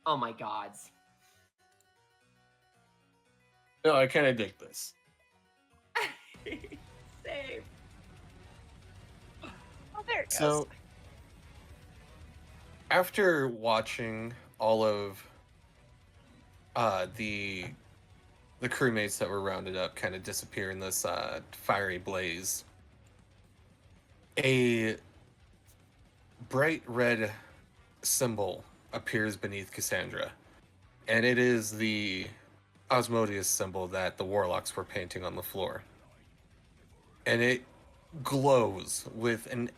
C: Oh my gods.
D: No, I kind of dig this.
C: Same.
B: Oh, there it goes.
D: So, after watching all of the crewmates that were rounded up kind of disappear in this fiery blaze, a bright red symbol appears beneath Cassandra, and it is the Osmodeus symbol that the Warlocks were painting on the floor. And it glows with an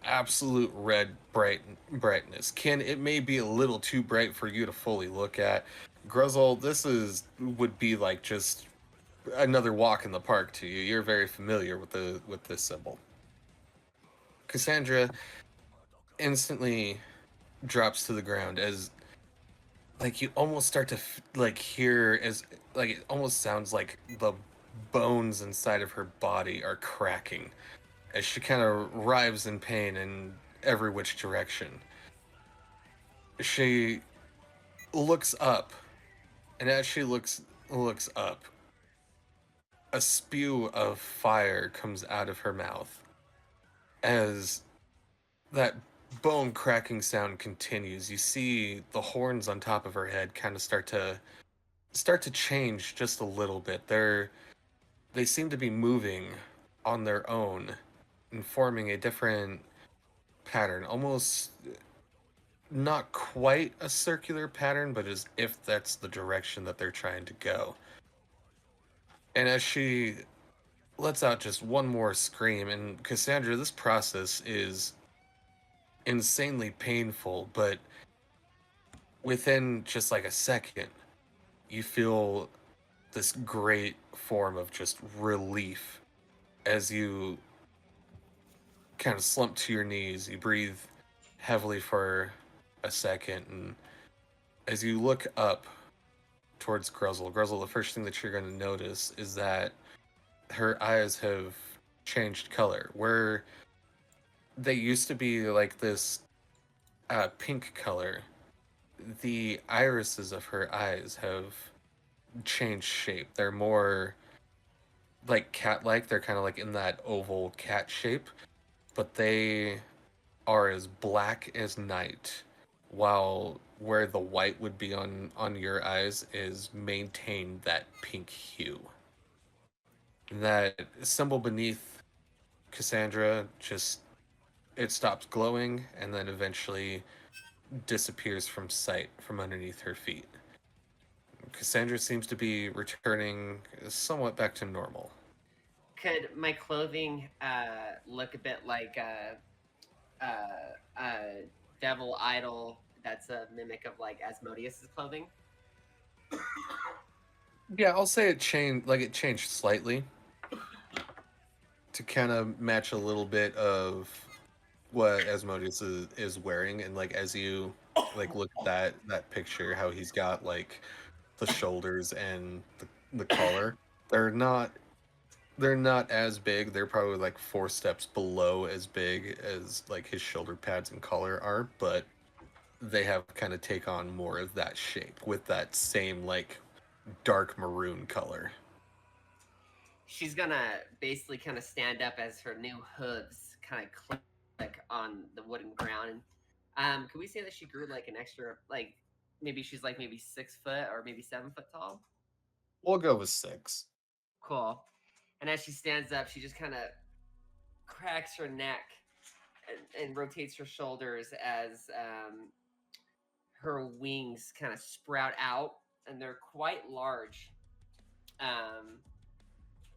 D: absolute red brightness. It may be a little too bright for you to fully look at. Gruzzle, this would be like just another walk in the park to you. You're very familiar with this symbol. Cassandra instantly drops to the ground as like you almost start to hear as like it almost sounds like the bones inside of her body are cracking as she kind of writhes in pain in every which direction. She looks up, and as she looks up, a spew of fire comes out of her mouth as that bone cracking sound continues. You see the horns on top of her head kind of start to change just a little bit. They seem to be moving on their own and forming a different pattern, almost not quite a circular pattern, but as if that's the direction that they're trying to go. And as she lets out just one more scream, and Cassandra, this process is insanely painful, but within just like a second, you feel this great form of just relief as you kind of slump to your knees. You breathe heavily for a second, and as you look up towards Gruzzle, the first thing that you're going to notice is that her eyes have changed color. Where they used to be like this pink color, the irises of her eyes have changed shape. They're more like cat-like. They're kind of like in that oval cat shape, but they are as black as night, while where the white would be on your eyes is maintained that pink hue. And that symbol beneath Cassandra it stops glowing and then eventually disappears from sight from underneath her feet. Cassandra seems to be returning somewhat back to normal.
C: Could my clothing look a bit like devil idol that's a mimic of like Asmodeus's clothing?
D: Yeah, I'll say it changed slightly to kind of match a little bit of what Asmodeus is wearing, and like as you like look at that picture, how he's got like the shoulders and the collar, they're not as big. They're probably like 4 steps below as big as like his shoulder pads and collar are, but they have kind of take on more of that shape with that same like dark maroon color.
C: She's gonna basically kind of stand up as her new hooves kind of click on the wooden ground. And can we say that she grew like an extra, like maybe she's like maybe 6 foot or maybe 7 foot tall?
D: We'll go with 6.
C: Cool. And as she stands up, she just kind of cracks her neck and rotates her shoulders as her wings kind of sprout out, and they're quite large.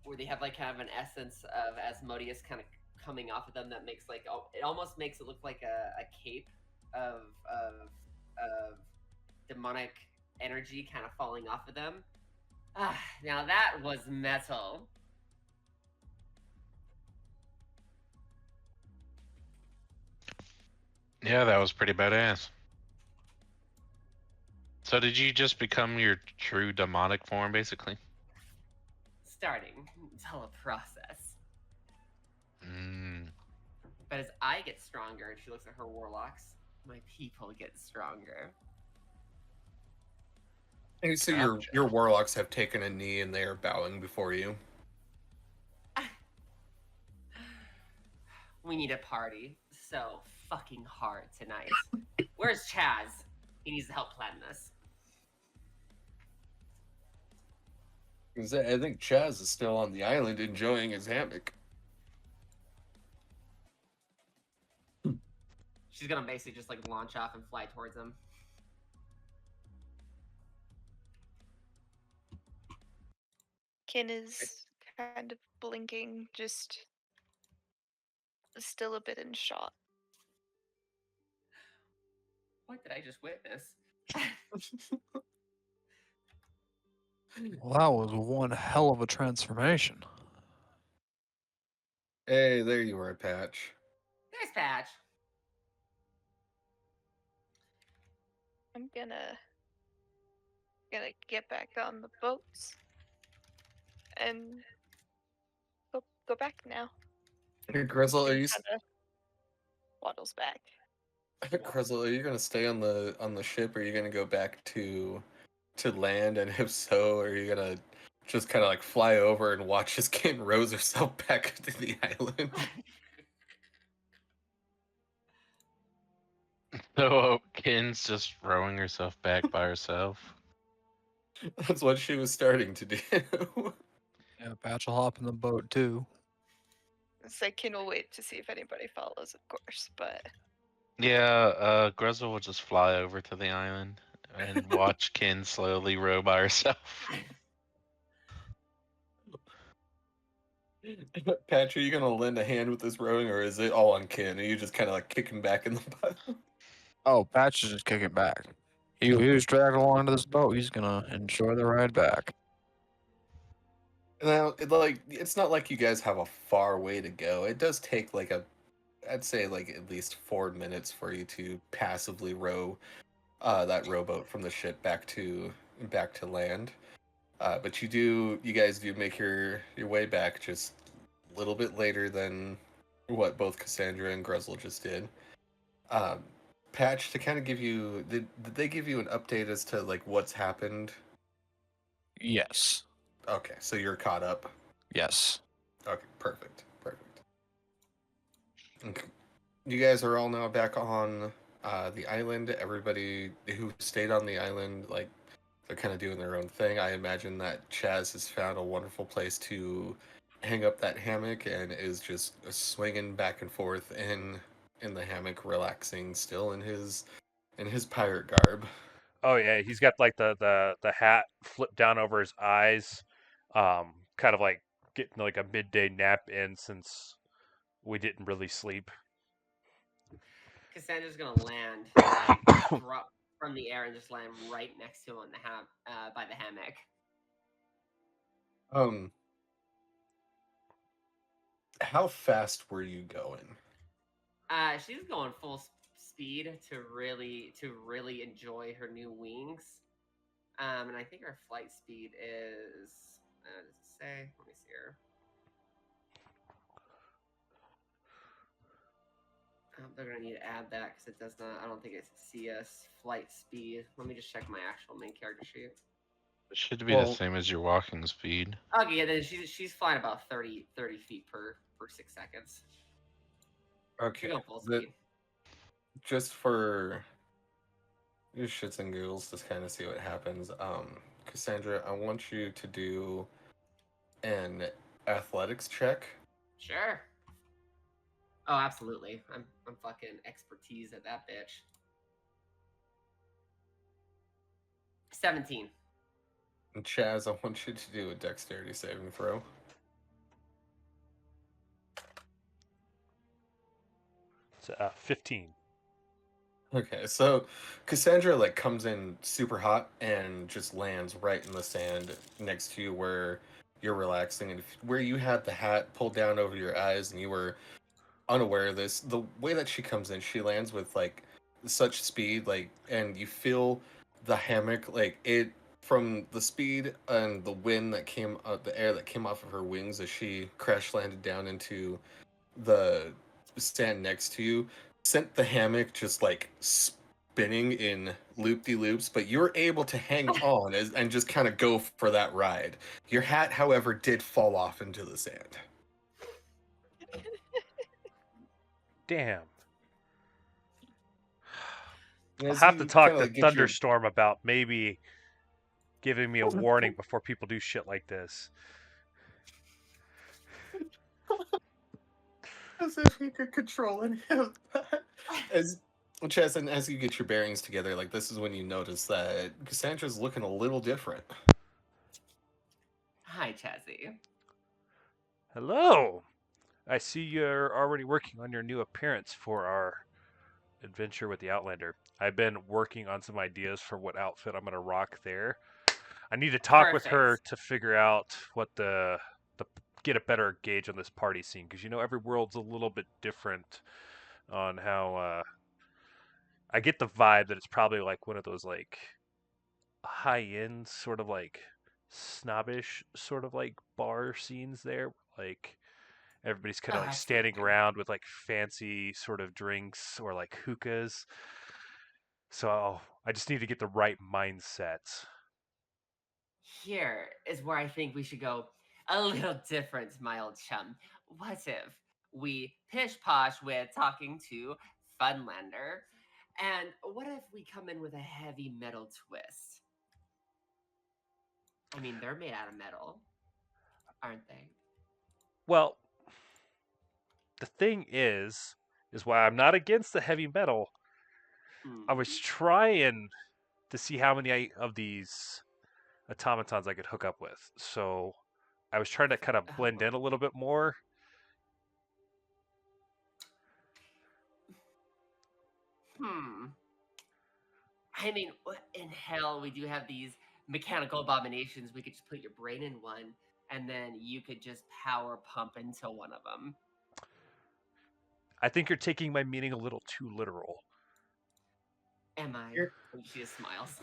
C: Where they have like kind of an essence of Asmodeus kind of coming off of them that makes like it almost makes it look like a cape of demonic energy kind of falling off of them. Now that was metal.
F: Yeah, that was pretty badass. So did you just become your true demonic form, basically?
C: starting. It's all a process.
F: Mm.
C: But as I get stronger, and she looks at her warlocks, my people get stronger.
D: And so
F: Gotcha.
D: your warlocks have taken a knee and they are bowing before you.
C: We need a party so fucking hard tonight. Where's Chazz? He needs to help plan this.
D: I think Chazz is still on the island enjoying his hammock.
C: She's gonna basically just like launch off and fly towards him.
B: Kin is kind of blinking, just still a bit in shock.
C: What did I just witness?
H: Well, that was one hell of a transformation.
D: Hey, there you are, Patch.
C: There's Patch.
B: I'm gonna get back on the boats and go back now.
D: Hey, Grizzle, are you
B: Kinda waddles back.
D: Grizzle, are you gonna stay on the ship, or are you gonna go back to land? And if so, are you gonna just kind of like fly over and watch as Kin rows herself back to the island?
F: So Kin's just rowing herself back by herself.
D: That's what she was starting to do.
H: Yeah, Patch will hop in the boat too.
B: So Kin will wait to see if anybody follows, of course, but
F: Yeah, Grezel will just fly over to the island and watch Kin slowly row by herself.
D: Patch, are you gonna lend a hand with this rowing, or is it all on Kin? Are you just kind of like kicking back in the butt?
H: Oh, Patch is just kicking back. He was dragged along to this boat. He's gonna enjoy the ride back.
D: Now, it's not like you guys have a far way to go. It does take like I'd say like at least 4 minutes for you to passively row that rowboat from the ship back to land. But you guys do make your way back just a little bit later than what both Cassandra and Grezel just did. Patch, to kind of give you, did they give you an update as to like what's happened?
H: Yes.
D: Okay, so you're caught up.
H: Yes.
D: Okay, perfect. Okay. You guys are all now back on the island. Everybody who stayed on the island, like, they're kind of doing their own thing. I imagine that Chazz has found a wonderful place to hang up that hammock and is just swinging back and forth in the hammock, relaxing, still in his pirate garb.
I: Oh yeah, he's got like the hat flipped down over his eyes, kind of like getting like a midday nap in since we didn't really sleep.
C: Cassandra's gonna land, like, drop from the air and just land right next to him on the by the hammock.
D: How fast were you going?
C: She's going full speed to really enjoy her new wings. And I think her flight speed is, does it say? Let me see here. They're gonna need to add that because it does not. I don't think it's CS flight speed. Let me just check my actual main character sheet.
F: It should be the same as your walking speed.
C: Okay, yeah, then she's flying about 30 feet per 6 seconds.
D: Okay.
C: She's going full speed.
D: Just for your shits and giggles to kind of see what happens, Cassandra, I want you to do an athletics check.
C: Sure. Oh, absolutely. I'm fucking expertise at that bitch. 17.
D: And Chazz, I want you to do a dexterity saving throw.
I: It's 15.
D: Okay, so Cassandra like comes in super hot and just lands right in the sand next to you where you're relaxing, and where you had the hat pulled down over your eyes and you were unaware of this. The way that she comes in, she lands with like such speed, like, and you feel the hammock, like, it from the speed and the wind that came, the air that came off of her wings as she crash landed down into the stand next to you, sent the hammock just like spinning in loop-de-loops, but you're able to hang on and just kind of go for that ride. Your hat, however, did fall off into the sand.
I: Damn. I'll
D: As
I: have to
D: you
I: talk
D: kinda,
I: to
D: like, get your
I: Thunderstorm about maybe giving me a warning before people do shit like this.
D: as if you could control any of that. As Chess, and as you get your bearings together, like this is when you notice that Cassandra's looking a little different.
C: Hi, Chazzy.
I: Hello. I see you're already working on your new appearance for our adventure with the Outlander. I've been working on some ideas for what outfit I'm going to rock there. I need to talk with her
C: Perfect.
I: to figure out what the get a better gauge on this party scene, because every world's a little bit different on how I get the vibe that it's probably like one of those like high end sort of like snobbish sort of like bar scenes there, like everybody's kind
C: Oh,
I: of like standing
C: absolutely.
I: around with like fancy sort of drinks or like hookahs. So I just need to get the right mindset.
C: Here is where I think we should go a little different, my old chum. What if we pish posh with talking to Funlander? And what if we come in with a heavy metal twist? I mean, they're made out of metal, aren't they?
I: Well, the thing is why I'm not against the heavy metal. I
C: Hmm.
I: was trying to see how many of these automatons I could hook up with. So I was trying to kind of blend
C: Oh.
I: in a little bit more.
C: Hmm. I mean, what in hell? We do have these mechanical abominations. We could just put your brain in one, and then you could just power pump into one of them.
I: I think you're taking my meaning a little too literal.
C: Am I?
D: Here,
C: She just smiles.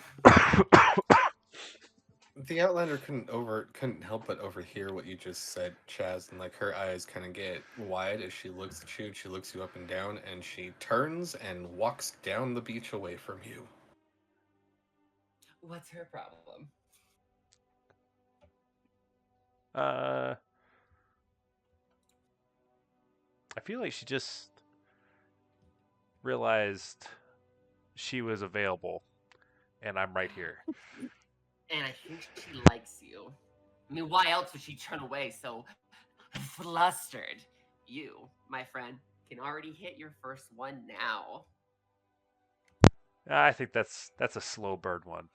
D: the Outlander couldn't help but overhear what you just said, Chaz, and like her eyes kind of get wide as she looks at you. And she looks you up and down, and she turns and walks down the beach away from you.
C: What's her problem?
I: uh, I feel like she just realized she was available, and I'm right here.
C: And I think she likes you. I mean, why else would she turn away so flustered? You, my friend, can already hit your first one now.
I: I think that's a slow burn one.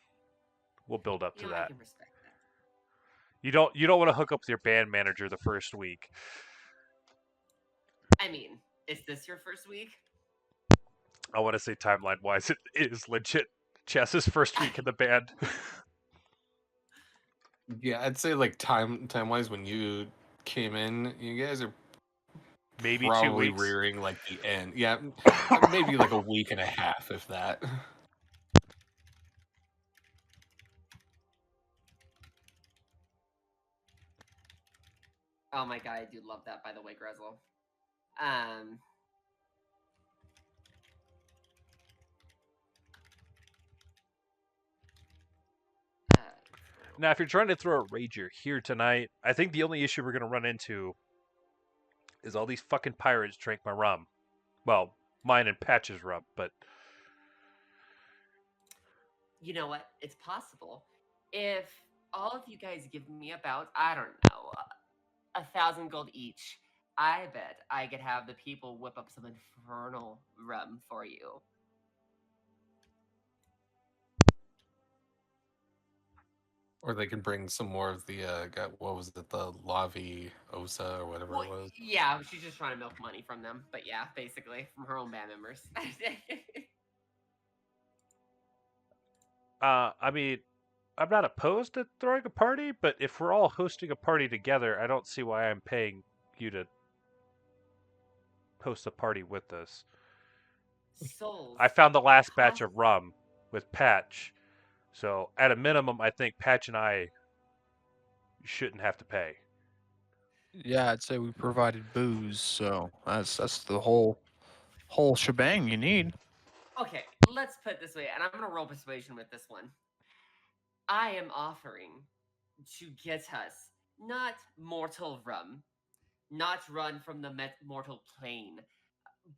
I: We'll build up to
C: I
I: that.
C: can respect that.
I: You don't want to hook up with your band manager the first week.
C: I mean, is this your first week?
I: I want to say timeline wise, it is legit Chess's first week in the band.
D: Yeah, I'd say like time wise, when you came in, you guys are
I: Maybe 2
D: probably
I: weeks.
D: rearing like the end. Yeah, maybe like a week and a half, if that.
C: Oh my god, I do love that, by the way, Grezel. Um, uh,
I: Now, if you're trying to throw a rager here tonight, I think the only issue we're going to run into is all these fucking pirates drank my rum. Well, mine and Patch's rum, but
C: you know what? It's possible. If all of you guys give me about, I don't know, 1,000 gold each, I bet I could have the people whip up some infernal rum for you.
D: Or they can bring some more of the what was it, the Lavi Osa or whatever
C: Well,
D: it was.
C: yeah, she's just trying to milk money from them. But yeah, basically, from her own band members.
I: I mean, I'm not opposed to throwing a party, but if we're all hosting a party together, I don't see why I'm paying you to host a party with us.
C: Souls.
I: I found the last batch
C: Poss-
I: of rum with Patch, So at a minimum, I think Patch and I shouldn't have to pay.
H: Yeah, I'd say we provided booze, so that's the whole shebang you need.
C: Okay, let's put it this way, and I'm gonna roll persuasion with this one. I am offering to get us not mortal rum, not run from the mortal plane,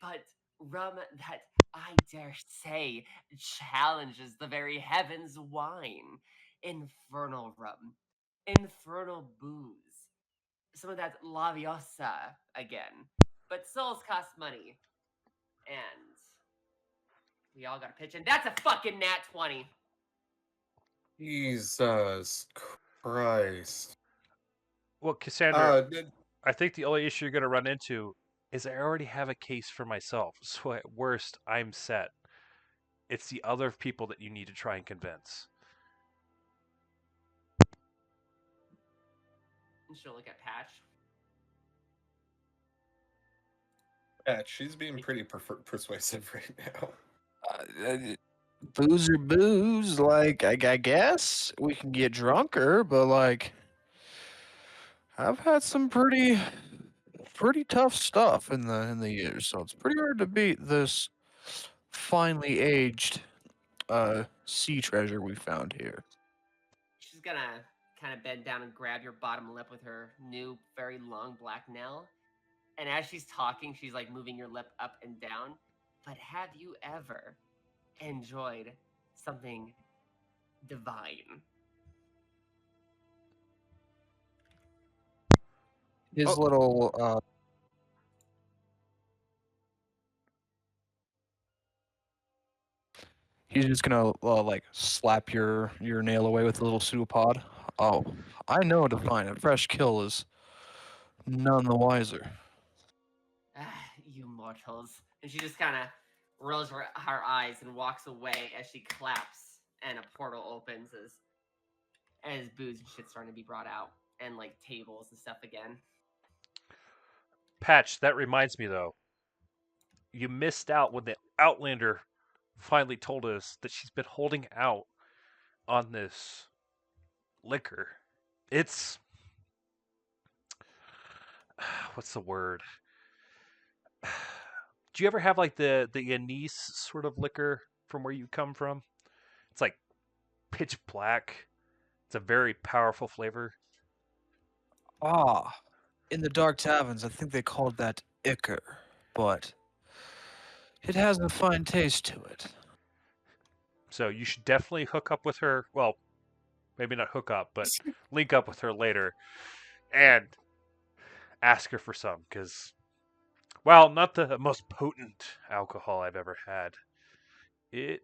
C: but rum that I dare say challenges the very heavens wine. Infernal rum, infernal booze, some of that laviosa again. But souls cost money, and we all got to pitch in. That's a fucking nat 20.
D: Jesus Christ.
I: Well, Cassandra,
D: Did-
I: I think the only issue you're going to run into is I already have a case for myself. So at worst, I'm set. It's the other people that you need to try and convince.
C: And she'll look at Patch.
D: yeah, she's being pretty persuasive right now.
H: Booze or booze, like I guess we can get drunker, but like I've had some pretty tough stuff in the years, so it's pretty hard to beat this finely aged sea treasure we found here.
C: She's gonna kind of bend down and grab your bottom lip with her new, very long black nail. And as she's talking, she's like moving your lip up and down. But have you ever enjoyed something divine?
H: His
D: Oh.
H: little he's just gonna like slap your nail away with a little pseudopod. Oh, I know Divine. A fresh kill is none the wiser.
C: Ah, you mortals. And she just kind of rolls her eyes and walks away as she claps, and a portal opens as booze and shit's starting to be brought out, and like tables and stuff again.
I: Patch, that reminds me though. You missed out when the Outlander finally told us that she's been holding out on this liquor. It's what's the word? Do you ever have like the anise sort of liquor from where you come from? It's like pitch black. It's a very powerful flavor.
H: Ah, in the Dark Taverns, I think they called that ichor, but it has a fine taste to it.
I: So you should definitely hook up with her. Well, maybe not hook up, but link up with her later and ask her for some because, well, not the most potent alcohol I've ever had. It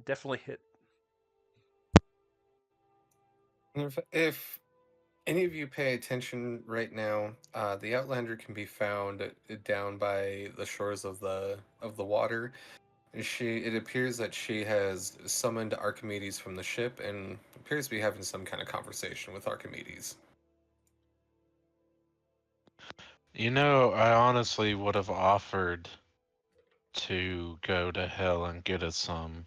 I: definitely hit.
D: If any of you pay attention right now, the Outlander can be found down by the shores of the water. It appears that she has summoned Archimedes from the ship and appears to be having some kind of conversation with Archimedes.
F: You know, I honestly would have offered to go to hell and get us some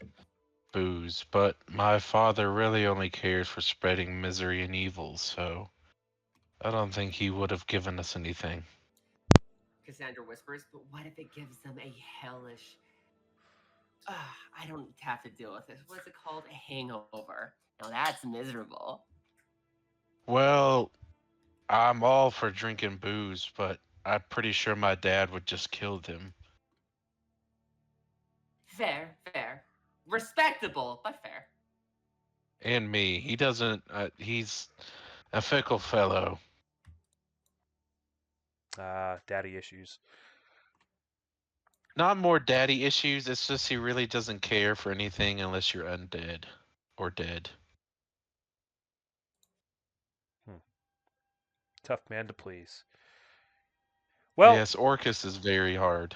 F: booze, but my father really only cares for spreading misery and evil, so I don't think he would have given us anything.
C: Cassandra whispers, but what if it gives them a hellish... I don't have to deal with this. What's it called? A hangover. Now that's miserable.
F: Well, I'm all for drinking booze, but I'm pretty sure my dad would just kill them.
C: Fair, fair. Respectable, but fair.
F: And me. He doesn't, he's a fickle fellow.
I: Daddy issues.
F: Not more daddy issues, it's just he really doesn't care for anything unless you're undead or dead.
I: Tough man to please. Well,
F: Yes, Orcus is very hard.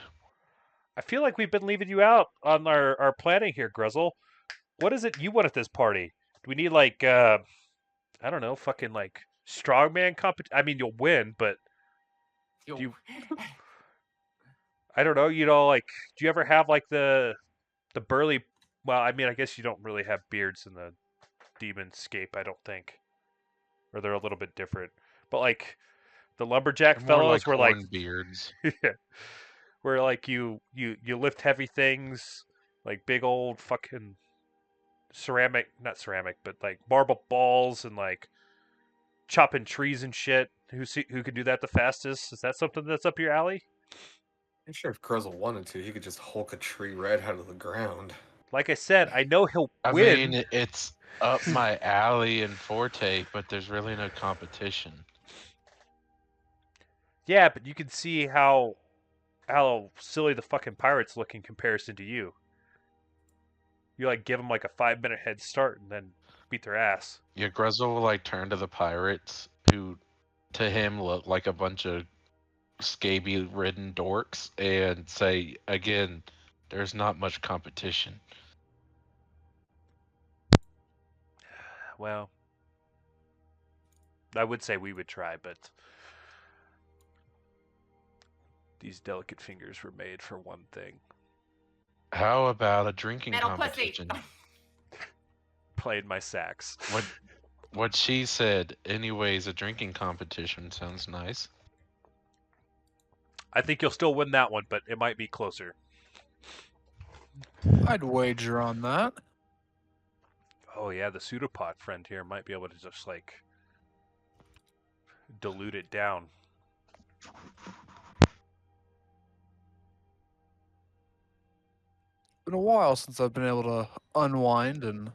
I: I feel like we've been leaving you out on our planning here, Grizzle. What is it you want at this party? Do we need like I don't know, fucking like strongman competition? I mean, you'll win, but
C: Yo.
I: you- I don't know. Like, do you ever have like the burly? Well, I mean, I guess you don't really have beards in the demonscape, I don't think, or they're a little bit different. But like the lumberjack
F: More like
I: fellows were like,
F: hornbeards.
I: yeah, where like you lift heavy things, like big old fucking ceramic, not ceramic, but like marble balls and like chopping trees and shit. Who can do that the fastest? Is that something that's up your alley?
D: I'm sure if Grizzle wanted to, he could just hulk a tree right out of the ground.
I: Like I said, I know he'll
F: I
I: win.
F: mean, it's up my alley and forte, but there's really no competition.
I: Yeah, but you can see how silly the fucking pirates look in comparison to you. You like give them like a 5-minute head start and then beat their ass.
F: Yeah, Gruzzle will like turn to the pirates, who to him look like a bunch of scaby-ridden dorks, and say again, there's not much competition.
I: Well, I would say we would try, but these delicate fingers were made for one thing:
F: How about a drinking
C: Metal pussy.
F: competition?
I: playing my sax.
F: What she said. Anyways, a drinking competition sounds nice.
I: I think you'll still win that one, but it might be closer.
H: I'd wager on that.
I: Oh yeah, the pseudopod friend here might be able to just like dilute it down.
H: Been a while since I've been able to unwind and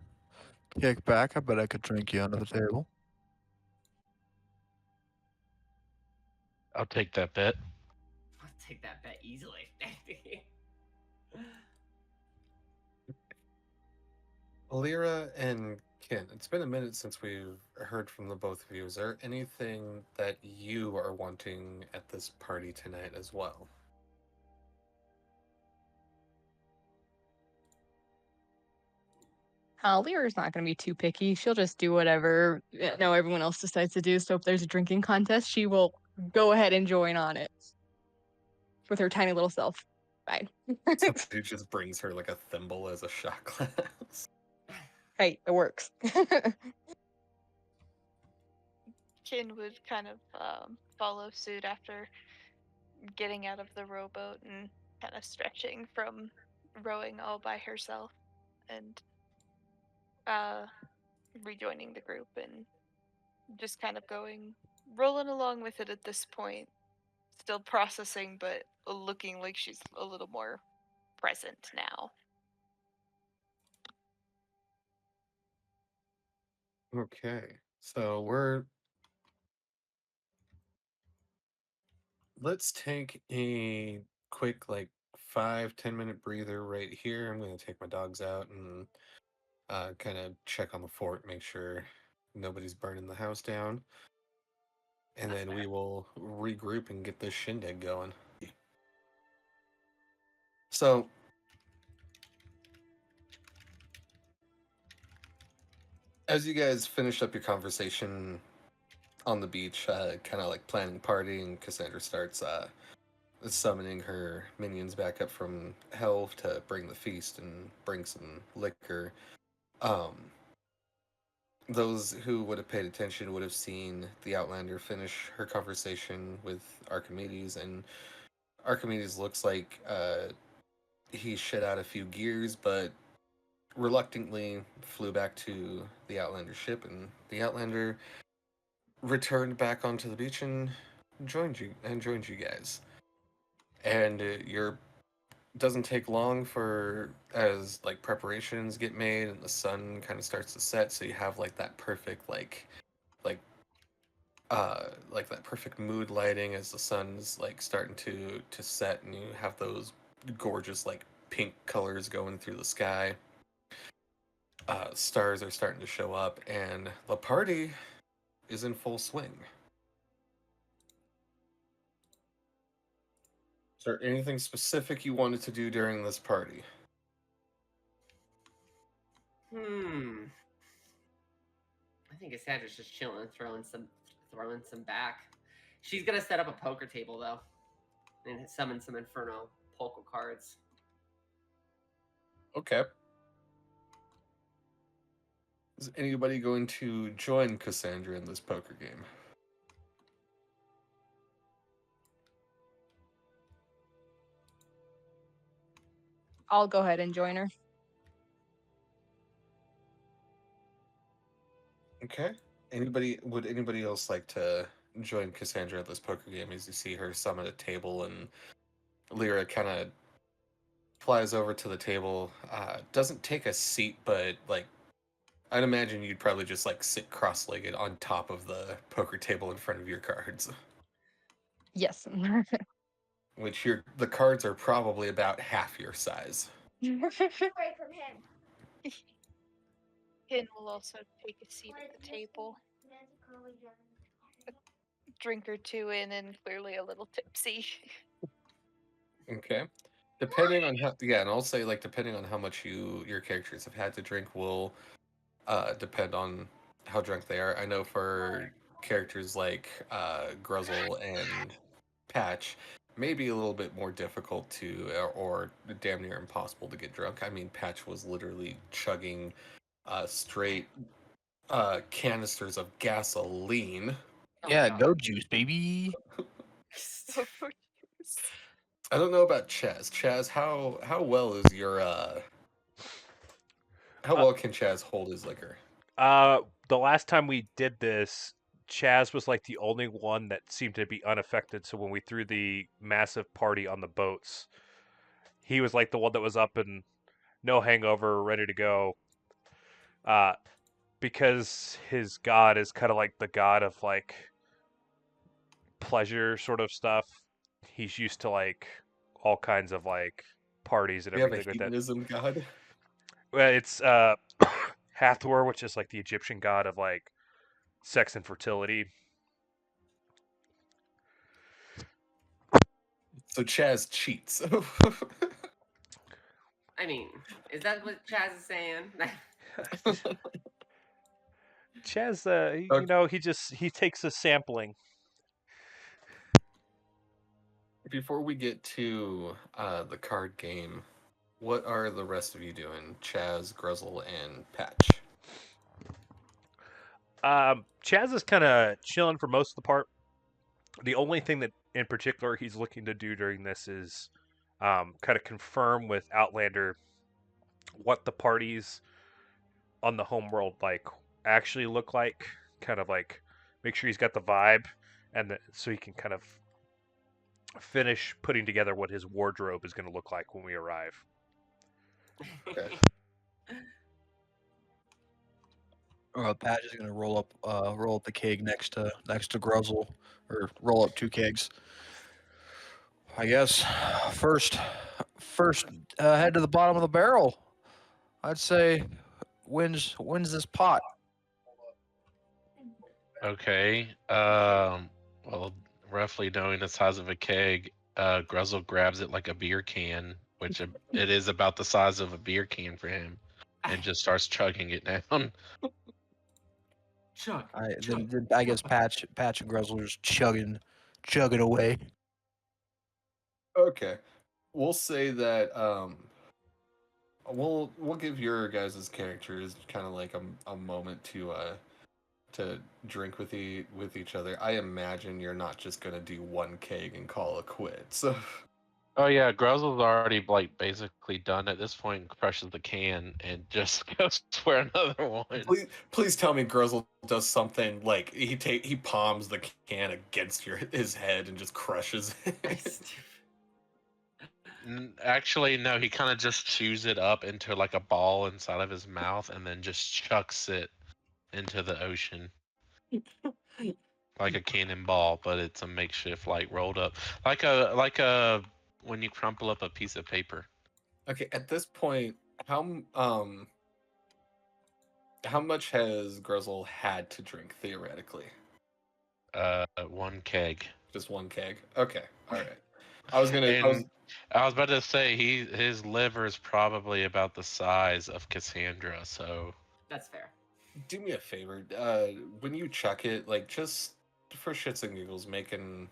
H: kick back. I bet I could drink you under the table.
F: I'll take that bet.
C: I'll take that bet easily.
D: Alira and Kin, it's been a minute since we've heard from the both of you. Is there anything that you are wanting at this party tonight as well?
G: Lyra's not going to be too picky. She'll just do whatever everyone else decides to do. So if there's a drinking contest, she will go ahead and join on it with her tiny little self. Fine.
D: So she just brings her like a thimble as a shot glass.
G: Hey, it works.
B: Kin would kind of follow suit after getting out of the rowboat and kind of stretching from rowing all by herself and rejoining the group and just kind of rolling along with it at this point. Still processing, but looking like she's a little more present now.
D: Okay, so let's take a quick like 5-10 minute breather right here. I'm gonna take my dogs out and kind of check on the fort, make sure nobody's burning the house down, and then we will regroup and get this shindig going. So as you guys finish up your conversation on the beach, kind of like planning party, and Cassandra starts summoning her minions back up from hell to bring the feast and bring some liquor. Those who would have paid attention would have seen the Outlander finish her conversation with Archimedes, and Archimedes looks like he shit out a few gears, but reluctantly flew back to the Outlander ship, and the Outlander returned back onto the beach and joined you guys. And doesn't take long for as like preparations get made and the sun kind of starts to set, so you have like that perfect like that perfect mood lighting as the sun's like starting to set, and you have those gorgeous like pink colors going through the sky. Stars are starting to show up, and the party is in full swing. Is there anything specific you wanted to do during this party?
C: I think Cassandra's just chilling, throwing some back. She's gonna set up a poker table though, and summon some Inferno Polka cards.
D: Okay. Is anybody going to join Cassandra in this poker game?
G: I'll go ahead and join her.
D: Okay. Would anybody else like to join Cassandra at this poker game as you see her summon a table and Lyra kind of flies over to the table, doesn't take a seat, but like I'd imagine you'd probably just like sit cross-legged on top of the poker table in front of your cards.
G: Yes.
D: Which the cards are probably about half your size.
B: Ken will also take a seat at the table. A drink or two in and clearly a little tipsy.
D: Okay. Depending on how, yeah, and I'll say like depending on how much your characters have had to drink will depend on how drunk they are. I know for characters like Gruzzle and Patch, maybe a little bit more difficult to, or damn near impossible to get drunk. I mean, Patch was literally chugging straight canisters of gasoline.
H: Yeah, go juice, baby.
D: I don't know about Chaz. Chaz, how well is your how well can Chaz hold his liquor?
I: The last time we did this, Chaz was like the only one that seemed to be unaffected. So when we threw the massive party on the boats, he was like the one that was up and no hangover, ready to go. Because his god is kind of like the god of like pleasure sort of stuff. He's used to like all kinds of like parties and
D: We have a
I: everything like that.
D: hedonism god.
I: Well, it's Hathor, which is like the Egyptian god of like sex and fertility.
D: So Chaz cheats.
C: I mean, is that what Chaz is saying?
I: Chaz,
D: Okay.
I: he takes a sampling.
D: Before we get to the card game, what are the rest of you doing? Chaz, Gruzzle, and Patch.
I: Chaz is kind of chilling for most of the part. The only thing that in particular he's looking to do during this is kind of confirm with Outlander what the parties on the home world like actually look like. Kind of like make sure he's got the vibe, and so he can kind of finish putting together what his wardrobe is going to look like when we arrive.
D: Okay.
H: Patch is gonna roll up the keg next to Gruzzle, or roll up 2 kegs. I guess first head to the bottom of the barrel. I'd say wins this pot.
F: Okay. Well, roughly knowing the size of a keg, Gruzzle grabs it like a beer can, which it is about the size of a beer can for him, and just starts chugging it down.
C: Chug.
H: Then I guess Patch and Gruzzle are just chugging away.
D: Okay. We'll say that we'll give your guys' characters kind of like a moment to drink with each other. I imagine you're not just gonna do one keg and call it quits.
F: Oh yeah, Gruzzle's already like basically done at this point. Crushes the can and just goes for another one.
D: Please tell me Gruzzle does something like he palms the can against his head and just crushes it.
F: Actually, no. He kind of just chews it up into like a ball inside of his mouth, and then just chucks it into the ocean. Like a cannonball, but it's a makeshift, like rolled up, like a when you crumple up a piece of paper.
D: Okay, at this point, how much has Gruzzle had to drink theoretically?
F: 1 keg.
D: Just 1 keg. Okay, all right. I was
F: about to say his liver is probably about the size of Cassandra, so
C: That's fair.
D: Do me a favor. When you chuck it, like just for shits and giggles, make an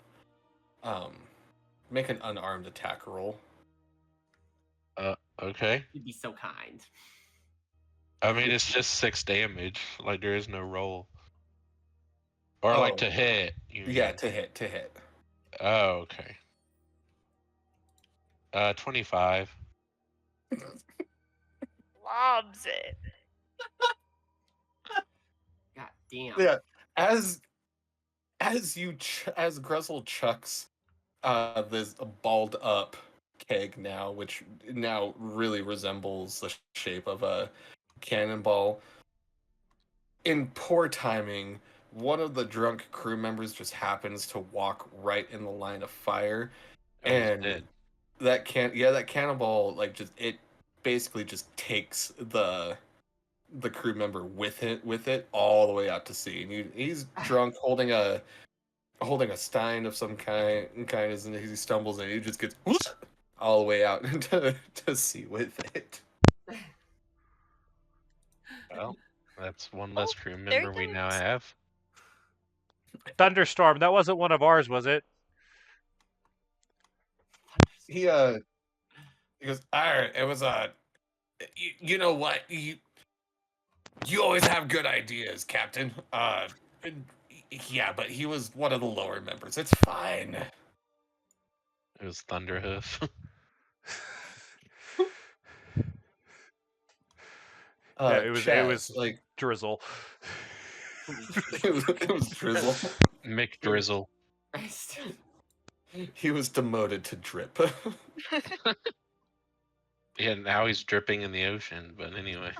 D: unarmed attack roll.
F: Okay.
C: You'd be so kind.
F: I mean, it's just 6 damage. Like, there is no roll. Or, like,
D: Oh.
F: to hit, you
D: Yeah,
F: mean.
D: to hit.
F: Oh, okay. 25.
B: Lobs it.
C: God damn.
D: Yeah, as as Gressel chucks this balled up keg now, which now really resembles the shape of a cannonball. In poor timing, one of the drunk crew members just happens to walk right in the line of fire,
F: Oh, he's
D: and
F: dead.
D: that cannonball like just it basically just takes the crew member with it all the way out to sea. And he's drunk, holding a stein of some kind, and he stumbles and he just gets all the way out to sea with it.
F: Well, that's one less crew
B: there
F: member we
B: goes.
F: now have.
I: Thunderstorm. That wasn't one of ours, was it?
D: He goes, all right, it was you know what, you always have good ideas, Captain. Yeah, but he was one of the lower members. It's fine.
F: It was Thunderhoof.
I: Yeah, it was
D: Chazz, like
I: drizzle.
D: it was Drizzle.
F: Mick Drizzle.
D: He was demoted to Drip.
F: Yeah, now he's dripping in the ocean. But anyways,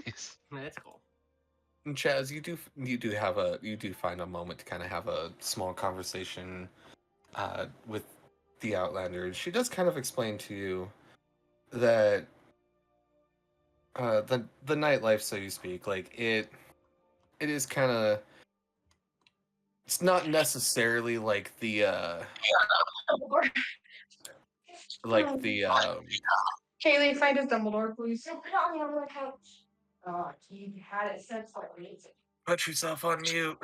C: That's cool.
D: And Chazz, you do find a moment to kind of have a small conversation with the Outlander. She does kind of explain to you that the nightlife, so you speak, like it is kind of, it's not necessarily like the
J: Kaylee, find us Dumbledore, please. Oh, he had it since like amazing.
D: put yourself on mute.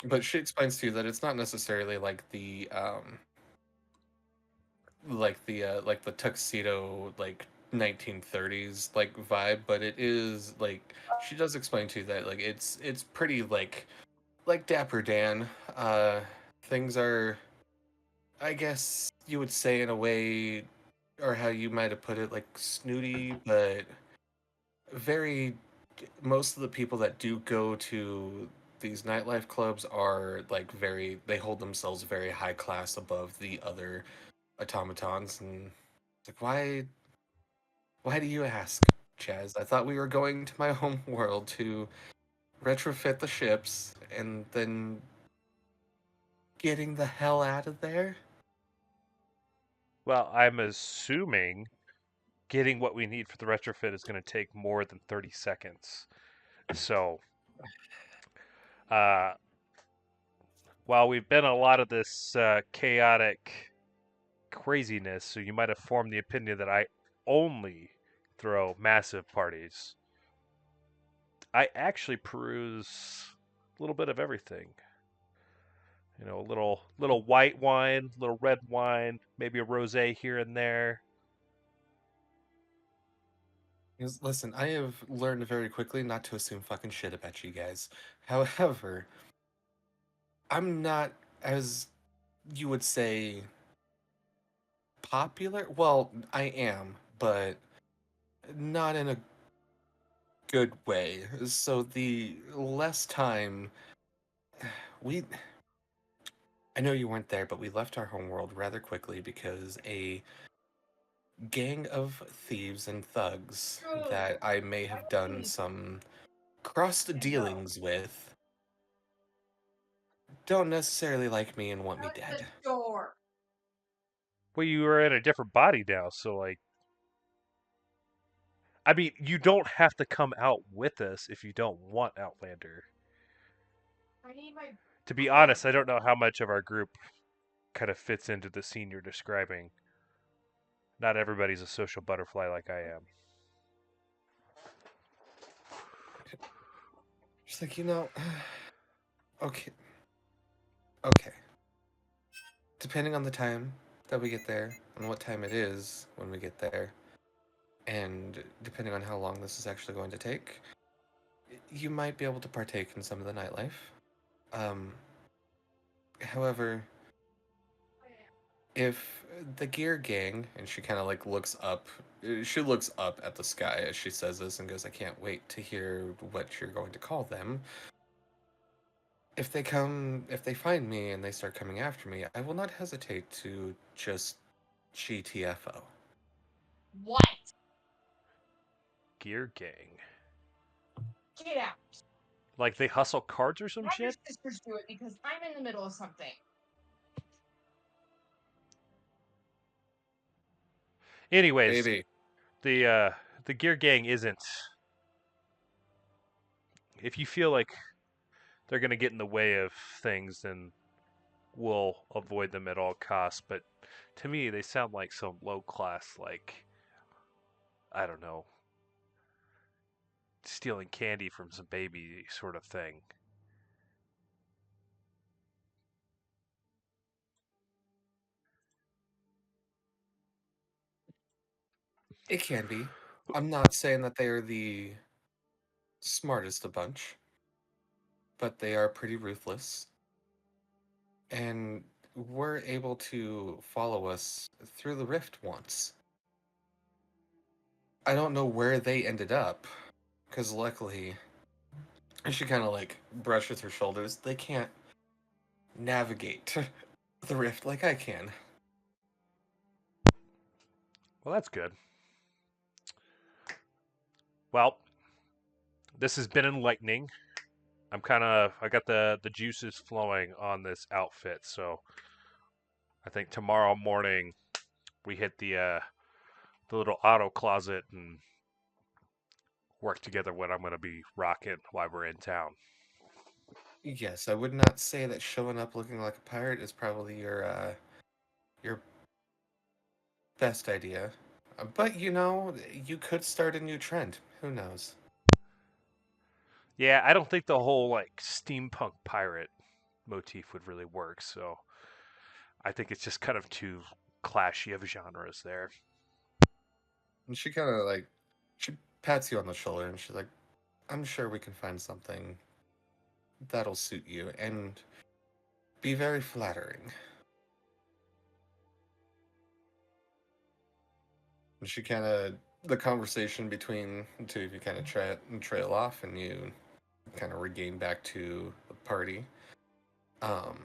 D: But she explains to you that it's not necessarily like the like the tuxedo like 1930s like vibe, but it is like, she does explain to you that like it's pretty like Dapper Dan. Things are, I guess you would say in a way, or how you might have put it, like snooty, but very, most of the people that do go to these nightlife clubs are like very, they hold themselves very high class above the other automatons. And it's like, why do you ask, Chazz? I thought we were going to my home world to retrofit the ships and then getting the hell out of there.
I: Well, I'm assuming getting what we need for the retrofit is going to take more than 30 seconds. So, while we've been a lot of this chaotic craziness, so you might have formed the opinion that I only throw massive parties. I actually peruse a little bit of everything. You know, a little white wine, a little red wine, maybe a rosé here and there.
D: Because, listen, I have learned very quickly not to assume fucking shit about you guys. However, I'm not, as you would say, popular. Well, I am, but not in a good way. So the less time we, I know you weren't there, but we left our homeworld rather quickly because a gang of thieves and thugs that I may have done some crossed dealings with don't necessarily like me and want me dead.
J: Door.
I: Well, you are in a different body now, so like, I mean, you don't have to come out with us if you don't want Outlander.
J: I need my.
I: To be honest, I don't know how much of our group kind of fits into the scene you're describing. Not everybody's a social butterfly like I am.
D: Just like, okay. Depending on the time, that we get there and what time it is when we get there, and depending on how long this is actually going to take, you might be able to partake in some of the nightlife. Um, However, if the gear gang, and she kind of like looks up, she looks up at the sky as she says this and goes, I can't wait to hear what you're going to call them. If they find me and they start coming after me, I will not hesitate to just GTFO.
J: What?
I: Gear gang.
J: Get out.
I: Like they hustle cards or some
J: Have your
I: shit?
J: sisters do it because I'm in the middle of something.
I: Anyways,
D: Maybe.
I: the gear gang isn't. If you feel like they're gonna get in the way of things, then we'll avoid them at all costs. But to me, they sound like some low class, like I don't know, stealing candy from some baby sort of thing.
D: It can be. I'm not saying that they are the smartest of bunch, but they are pretty ruthless. And were able to follow us through the rift once. I don't know where they ended up, because luckily, and she kind of like brushes her shoulders, they can't navigate the rift like I can.
I: Well, that's good. Well, this has been enlightening. I got the juices flowing on this outfit, so I think tomorrow morning we hit the little auto closet and work together what I'm going to be rocking while we're in town.
D: Yes, I would not say that showing up looking like a pirate is probably your best idea. But you know, you could start a new trend. Who knows?
I: Yeah, I don't think the whole like steampunk pirate motif would really work, so I think it's just kind of too clashy of genres there.
D: And she kind of like she pats you on the shoulder and she's like, "I'm sure we can find something that'll suit you and be very flattering." And she kind of the conversation between the two of you kind of trail off, and you kind of regain back to the party. Um,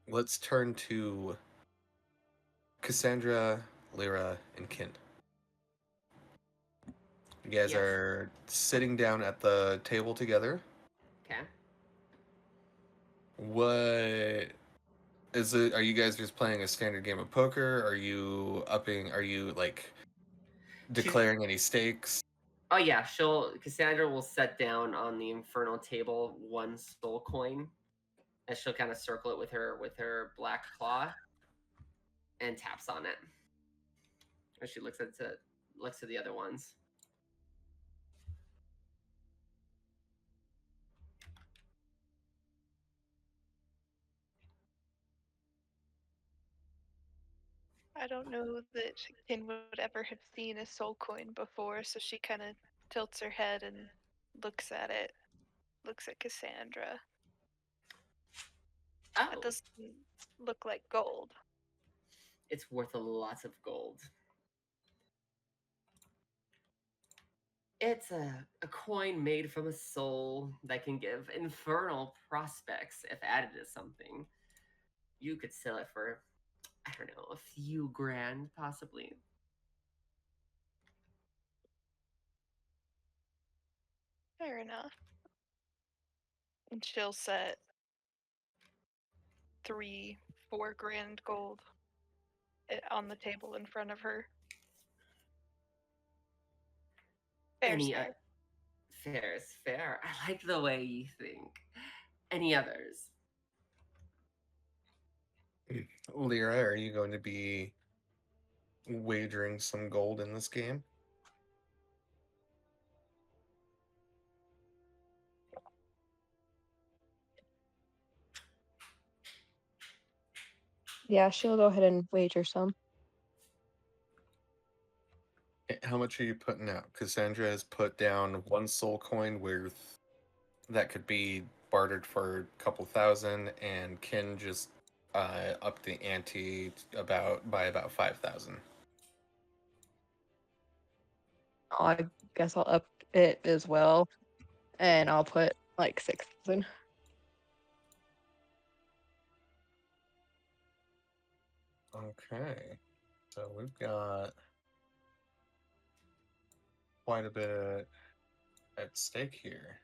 D: let's turn to Cassandra, Lyra, and Kin. You guys
C: Yes.
D: are sitting down at the table together.
C: Okay.
D: What is it? Are you guys just playing a standard game of poker? Are you upping? Are you like declaring any stakes?
C: Oh yeah, Cassandra will set down on the infernal table one soul coin, and she'll kind of circle it with her black claw, and taps on it. And she looks to the other ones.
B: I don't know that Kin would ever have seen a soul coin before, so she kind of tilts her head and looks at it. Looks at Cassandra.
C: Oh,
B: That doesn't look like gold.
C: it's worth a lot of gold. It's a coin made from a soul that can give infernal prospects if added to something. You could sell it for, I don't know, a few grand, possibly.
B: Fair enough. And she'll set 3-4 grand gold on the table in front of her. Fair's
C: Any
B: fair.
C: fair is fair. I like the way you think. Any others?
D: Lyra, are you going to be wagering some gold in this game?
G: Yeah, she'll go ahead and wager some.
D: How much are you putting out? Cassandra has put down 1 soul coin worth that could be bartered for a couple thousand, and Kin just upped the ante by about 5,000.
G: I guess I'll up it as well, and I'll put like 6,000.
D: Okay, so we've got quite a bit at stake here.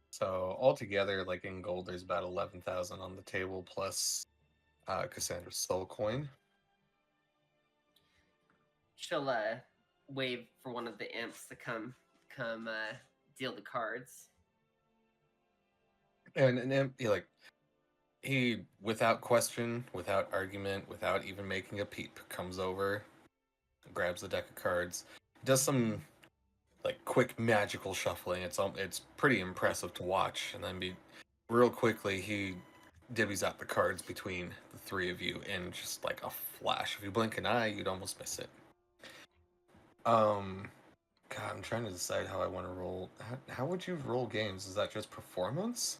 D: So altogether, like in gold, there's about 11,000 on the table plus Cassandra's soul coin.
C: She'll wave for one of the imps to come deal the cards.
D: And an imp, he, without question, without argument, without even making a peep, comes over, grabs the deck of cards, does some like quick magical shuffling. It's pretty impressive to watch, and then real quickly he divvies out the cards between the three of you in just like a flash. If you blink an eye, you'd almost miss it. God, I'm trying to decide how I want to roll. How would you roll games? Is that just performance?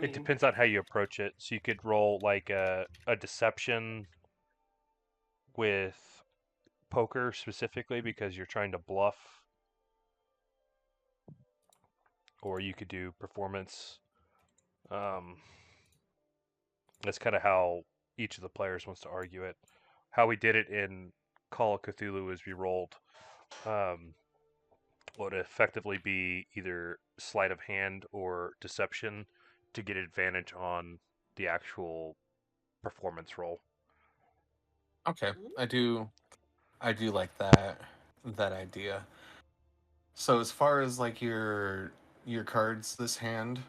I: It depends on how you approach it. So you could roll like a deception with poker specifically because you're trying to bluff, or you could do performance. That's kind of how each of the players wants to argue it. How we did it in Call of Cthulhu is we rolled what would effectively be either sleight of hand or deception to get advantage on the actual performance roll.
D: Okay, I do like that idea. So as far as like your cards this hand,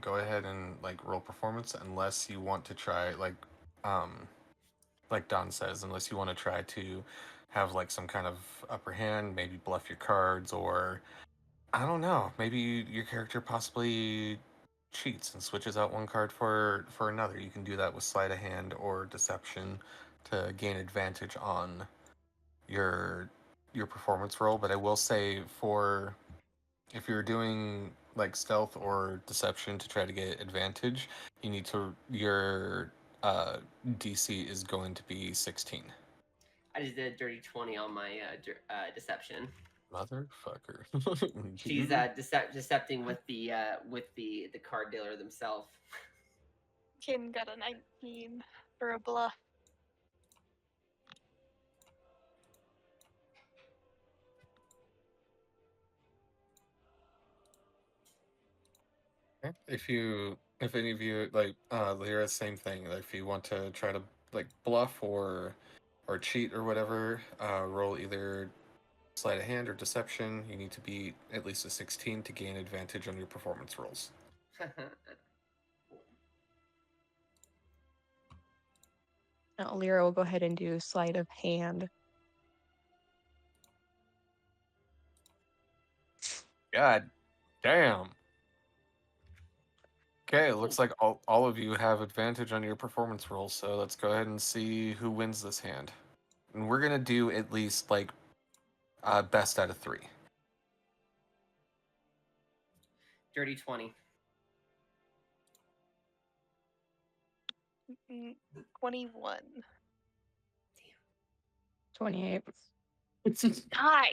D: go ahead and like roll performance unless you want to try like Don says, unless you want to try to have like some kind of upper hand, maybe bluff your cards, or I don't know, maybe your character possibly cheats and switches out one card for another. You can do that with sleight of hand or deception to gain advantage on your performance roll. But I will say, for if you're doing like stealth or deception to try to get advantage, you need to your DC is going to be 16.
C: I just did a dirty 20 on my deception.
D: Motherfucker.
C: She's decepting with the card dealer themselves.
B: Kin got a 19 for a bluff.
D: If any of you like Lyra, same thing. If you want to try to like bluff or cheat or whatever, roll either sleight of hand or deception. You need to be at least a 16 to gain advantage on your performance rolls.
G: Now, Lyra will go ahead and do sleight of hand.
D: God damn. Okay, it looks like all of you have advantage on your performance rolls, so let's go ahead and see who wins this hand. And we're gonna do at least like best out of 3.
C: Dirty 20.
B: 21.
G: 28.
B: Nice.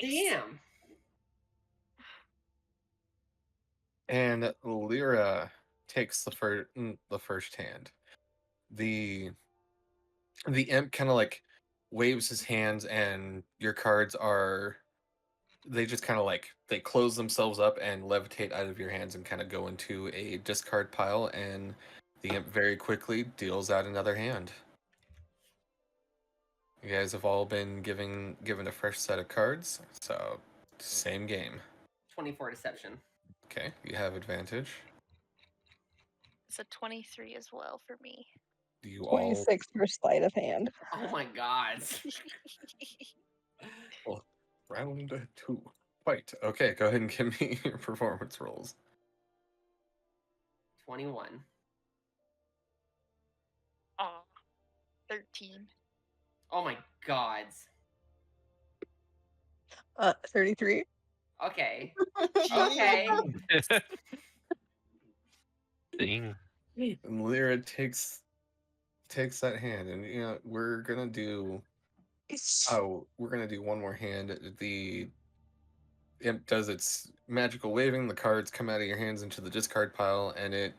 C: Damn.
D: And Lyra takes the first hand. The imp kind of like waves his hands, and your cards they just kind of like they close themselves up and levitate out of your hands and kind of go into a discard pile, and the imp very quickly deals out another hand. You guys have all been given a fresh set of cards, so same game.
C: 24 deception.
D: Okay, you have advantage.
B: It's a 23 as well for me.
D: You all
G: 26 for sleight of hand.
C: Oh my god.
D: round 2. Fight. Okay, go ahead and give me your performance rolls.
C: 21.
B: 13.
C: Oh my gods.
G: 33.
C: Okay. Okay.
F: Ding.
D: And Lyra takes that hand, and we're gonna do one more hand. The imp does its magical waving. The cards come out of your hands into the discard pile, and it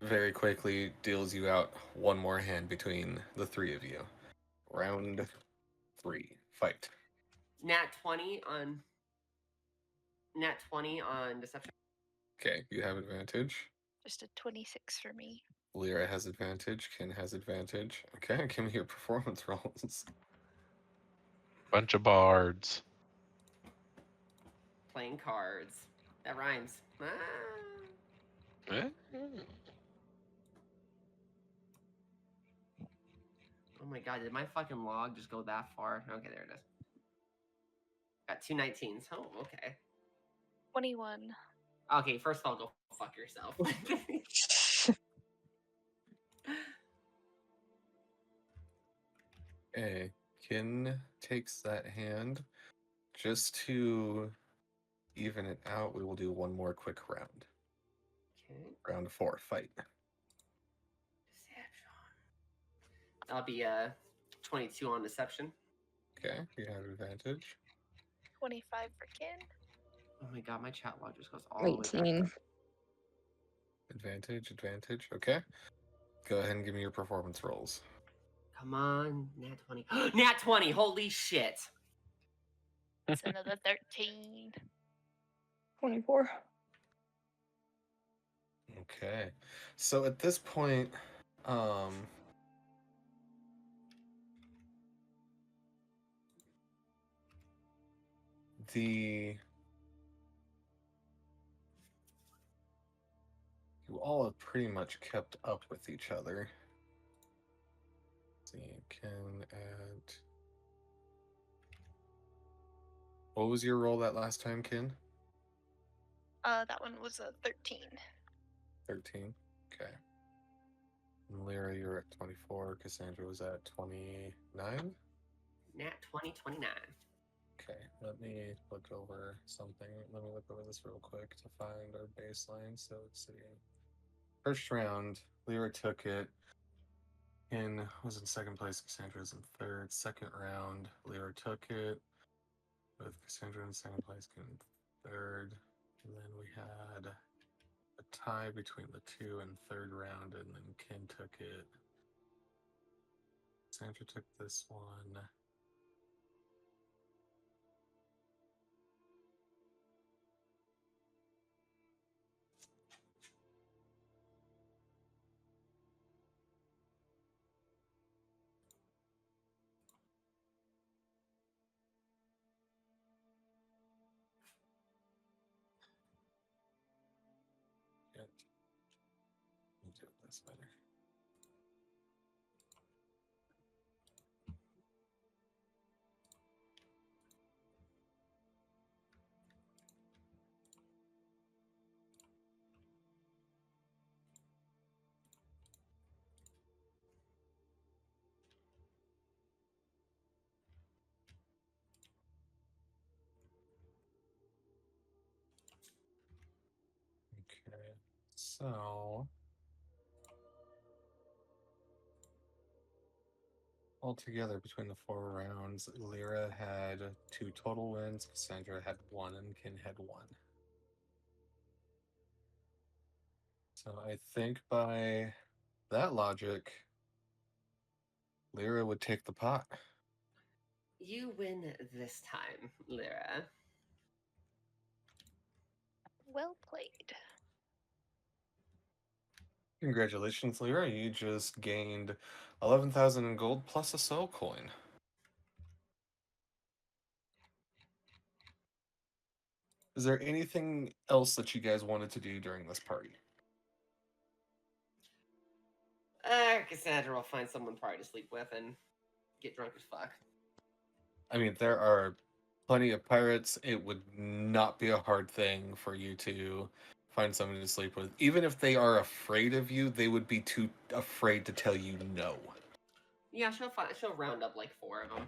D: very quickly deals you out one more hand between the three of you. Round 3, fight.
C: Nat 20 on deception.
D: Okay, you have advantage.
B: Just a 26 for me.
D: Lyra has advantage. Ken has advantage. Okay, give me your performance rolls.
F: Bunch of bards.
C: Playing cards. That rhymes. Ah.
F: Eh?
C: Oh my god, did my fucking log just go that far? Okay, there it is. Got 2 19s. Oh, okay.
B: 21.
C: Okay, first of all, go fuck yourself.
D: Okay, Ken takes that hand. Just to even it out, we will do one more quick round.
C: Okay.
D: Round 4, fight.
C: Deception. That'll be 22 on deception.
D: Okay, you have advantage.
B: 25 for Ken.
C: Oh my god, my chat log just goes all the way back
G: 18.
C: up.
D: Advantage. Okay. Go ahead and give me your performance rolls.
C: Come on, nat 20. Nat 20, holy shit.
B: It's another 13.
G: 24.
D: Okay. So at this point, you all have pretty much kept up with each other. Let's see, Ken add. What was your roll that last time, Ken?
B: That one was a 13.
D: 13. Okay. And Lyra, you're at 24. Cassandra was at 29.
C: Nat 20, 29.
D: Okay, let me look over something. Let me look over this real quick to find our baseline. So let's see. First round, Lyra took it. Ken was in second place. Cassandra was in third. Second round, Lyra took it with Cassandra in second place, Ken in third. And then we had a tie between the two in third round, and then Ken took it. Cassandra took this one. Let me do this better. Okay, so altogether between the 4 rounds, Lyra had 2 total wins, Cassandra had 1, and Ken had 1. So I think by that logic, Lyra would take the pot.
C: You win this time, Lyra.
B: Well played.
D: Congratulations, Lyra. You just gained 11,000 in gold plus a soul coin. Is there anything else that you guys wanted to do during this party?
C: Cassandra will find someone probably to sleep with and get drunk as fuck.
D: I mean, there are plenty of pirates. It would not be a hard thing for you to find someone to sleep with. Even if they are afraid of you, they would be too afraid to tell you no.
C: Yeah, she'll round up like 4 of them.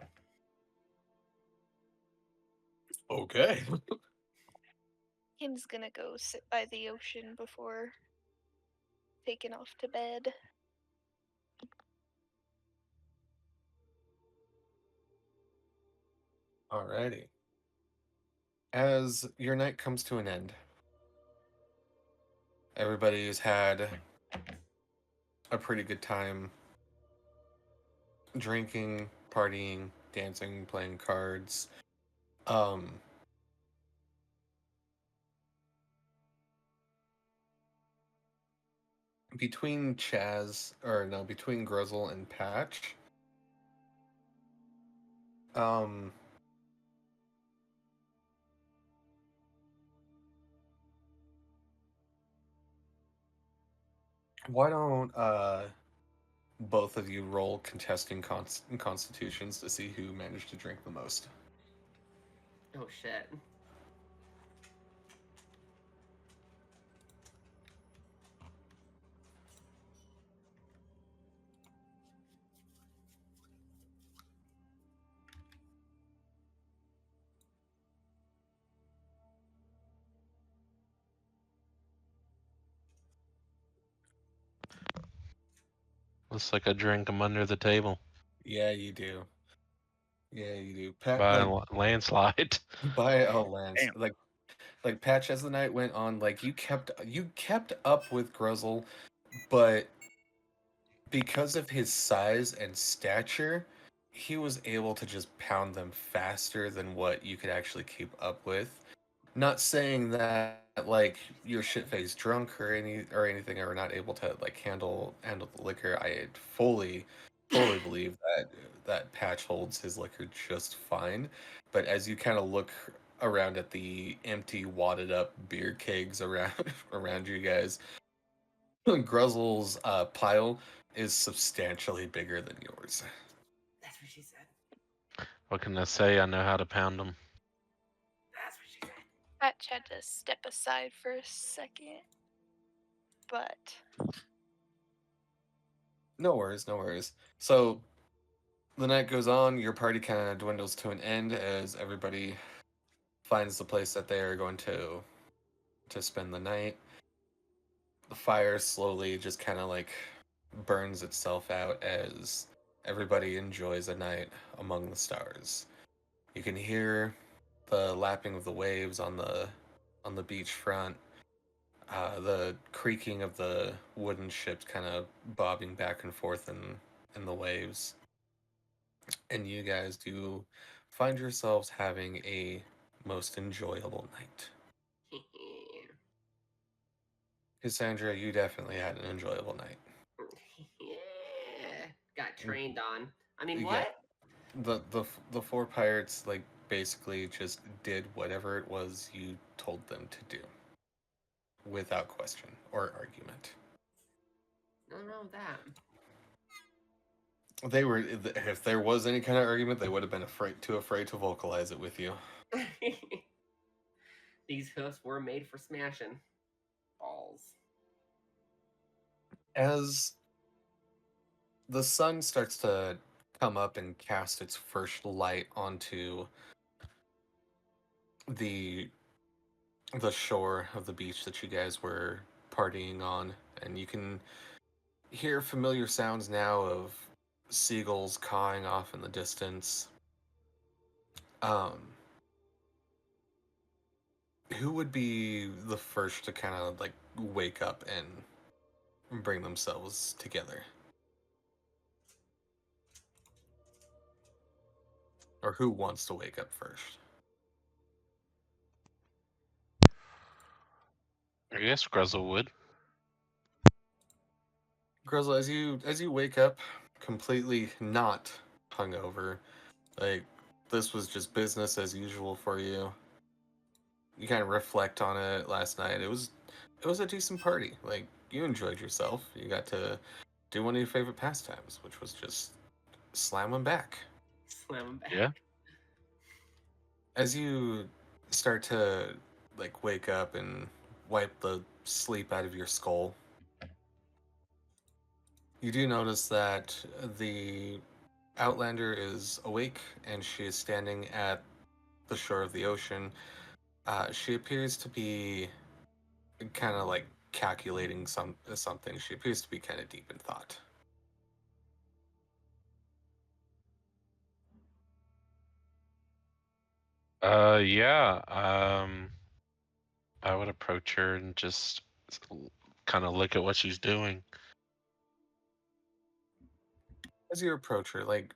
D: Okay.
B: Kim's gonna go sit by the ocean before taking off to bed.
D: Alrighty. As your night comes to an end, everybody's had a pretty good time drinking, partying, dancing, playing cards. Between between Grizzle and Patch, why don't both of you roll contesting constitutions to see who managed to drink the most?
C: Oh shit.
F: Looks like I drink them under the table
D: Yeah, you do. Yeah, you do. Pat,
F: by
D: like
F: a landslide.
D: by a lance,
H: Damn.
D: like Patch, as the night went on, like you kept up with Grizzle, but because of his size and stature, he was able to just pound them faster than what you could actually keep up with. Not saying that like you're shit faced drunk or anything, or not able to like handle the liquor. I fully believe that Patch holds his liquor just fine. But as you kind of look around at the empty, wadded up beer kegs around around you guys, Gruzzle's pile is substantially bigger than yours.
C: That's what she said.
F: What can I say? I know how to pound them.
C: That's what she said.
B: Patch had to step aside for a second, but
D: No worries, no worries. So the night goes on, your party kind of dwindles to an end as everybody finds the place that they are going to spend the night. The fire slowly just kind of like burns itself out as everybody enjoys a night among the stars. You can hear the lapping of the waves on the beach front, the creaking of the wooden ships kind of bobbing back and forth in the waves. And you guys do find yourselves having a most enjoyable night. Cassandra, you definitely had an enjoyable night.
C: Yeah. Got trained on. I mean,
D: Yeah.
C: what?
D: The four pirates like basically just did whatever it was you told them to do, without question or argument.
C: No, that.
D: They were, if there was any kind of argument, they would have been afraid to vocalize it with you.
C: These hoofs were made for smashing. Balls.
D: As the sun starts to come up and cast its first light onto the shore of the beach that you guys were partying on, and you can hear familiar sounds now of seagulls cawing off in the distance. Who would be the first to kind of like wake up and bring themselves together? Or who wants to wake up first?
F: I guess Gruzzle would.
D: Grizzle, as you wake up, completely not hungover, like this was just business as usual for you. You kind of reflect on it last night. It was a decent party. Like you enjoyed yourself. You got to do one of your favorite pastimes, which was just slam them back.
C: Slam them back.
F: Yeah.
D: As you start to like wake up and wipe the sleep out of your skull, you do notice that the Outlander is awake and she is standing at the shore of the ocean. She appears to be kind of like calculating something. She appears to be kind of deep in thought.
F: Yeah. I would approach her and just kind of look at what she's doing.
D: As you approach her, like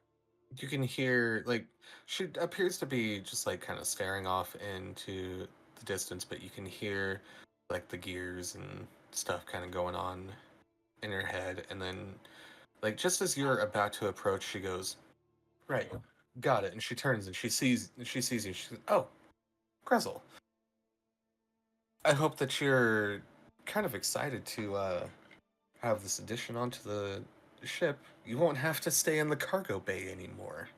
D: you can hear, like she appears to be just like kind of staring off into the distance, but you can hear like the gears and stuff kind of going on in her head, and then like just as you're about to approach, she goes, "Right, got it," and she turns and she sees you. She says, "Oh, Grezel, I hope that you're kind of excited to have this addition onto the ship. You won't have to stay in the cargo bay anymore."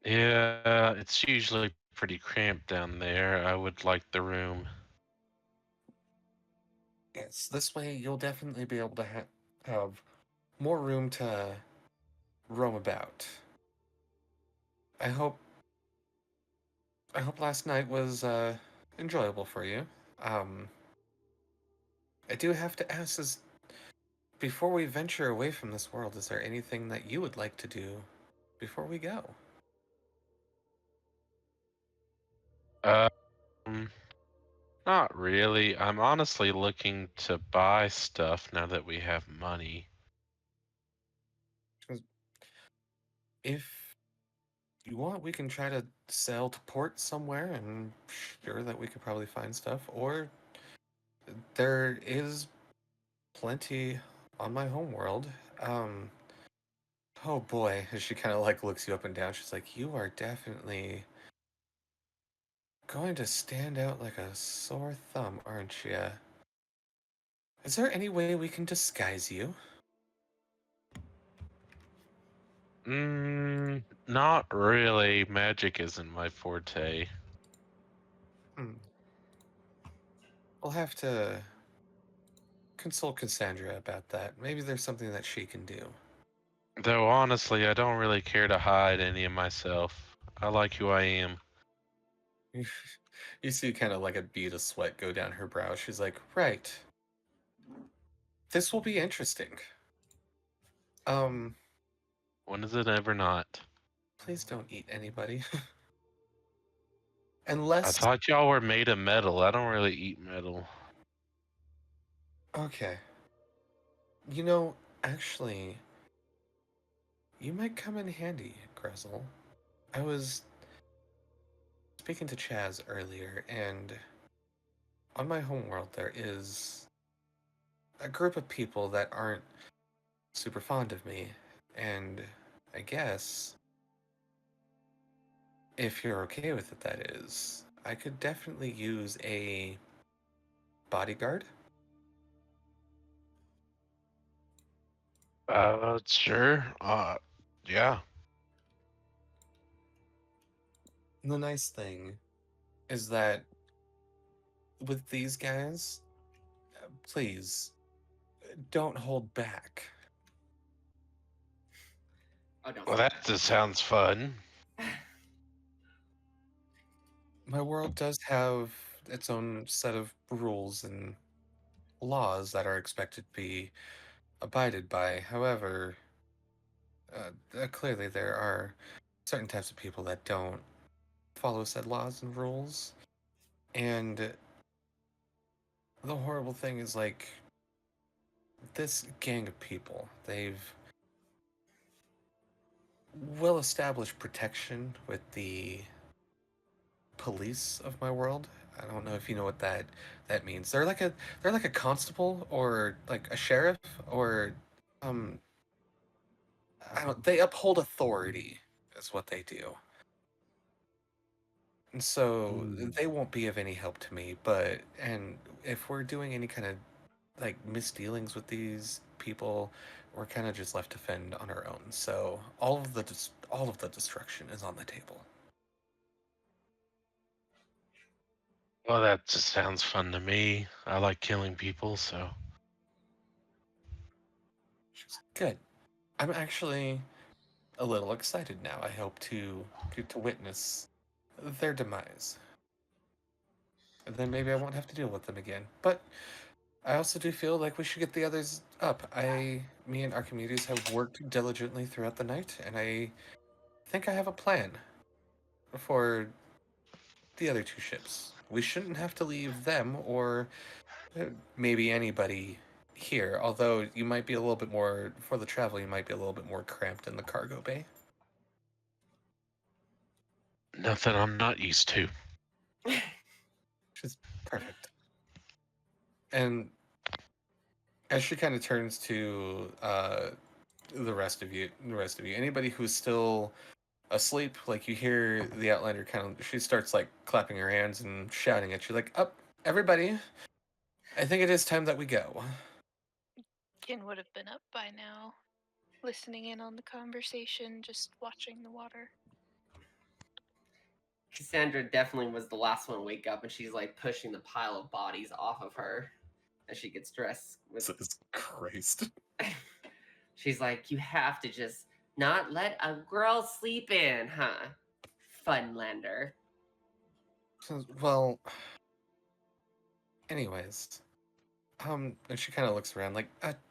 F: Yeah, it's usually pretty cramped down there. I would like the room.
D: Yes, this way you'll definitely be able to have more room to roam about. I hope I hope last night was enjoyable for you. Um, I do have to ask, is before we venture away from this world, is there anything that you would like to do before we go?
F: Um, Not really. I'm honestly looking to buy stuff now that we have money.
D: 'Cause if you want, we can try to sail to port somewhere, and sure that we could probably find stuff. Or there is plenty on my homeworld. Um, oh boy, as she kind of like looks you up and down, she's like, "You are definitely going to stand out like a sore thumb, aren't you? Is there any way we can disguise you?"
F: Not really. Magic isn't my forte.
D: Hmm. We'll have to consult Cassandra about that. Maybe there's something that she can do.
F: Though honestly, I don't really care to hide any of myself. I like who I am.
D: You see kind of like a bead of sweat go down her brow. She's like, "Right. This will be interesting. Um,
F: When is it ever not?
D: please don't eat anybody."
F: I
D: Unless,
F: thought y'all were made of metal. I don't really eat metal.
D: okay. You know, actually, you might come in handy, Grezel. I was speaking to Chazz earlier, and on my homeworld there is a group of people that aren't super fond of me, and I guess if you're okay with it, that is, I could definitely use a bodyguard.
F: Sure. Yeah.
D: The nice thing is that with these guys, please don't hold back.
C: Oh, don't
F: Well,
C: say
F: that just sounds fun.
C: that.
D: My world does have its own set of rules and laws that are expected to be abided by. However, clearly there are certain types of people that don't follow said laws and rules. And the horrible thing is, like, this gang of people, they've well established protection with the police of my world. I don't know if you know what that means. They're like a constable or like a sheriff or um I don't, they uphold authority is what they do. And so they won't be of any help to me, but and if we're doing any kind of like misdealings with these people, we're kind of just left to fend on our own. So all of the destruction is on the table.
F: Well, that just sounds fun to me. I like killing people, so.
D: Good. I'm actually a little excited now. I hope to get to witness their demise. And then maybe I won't have to deal with them again. But I also do feel like we should get the others up. Me and Archimedes have worked diligently throughout the night, and I think I have a plan for the other two ships. We shouldn't have to leave them or maybe anybody here, although you might be a little bit more, for the travel, you might be a little bit more cramped in the cargo bay.
F: Nothing I'm not used to.
D: Which is perfect. And as she kind of turns to the rest of you, anybody who's still asleep, like you hear the Outlander she starts like clapping her hands and shouting at you, like, "Up, everybody! I think it is time that we go."
B: Kin would have been up by now, listening in on the conversation, just watching the water.
C: Cassandra definitely was the last one to wake up, and she's like pushing the pile of bodies off of her as she gets dressed.
D: Christ.
C: She's like, "You have to just not let a girl sleep in, huh? Funlander."
D: Well, anyways, and she kind of looks around, like,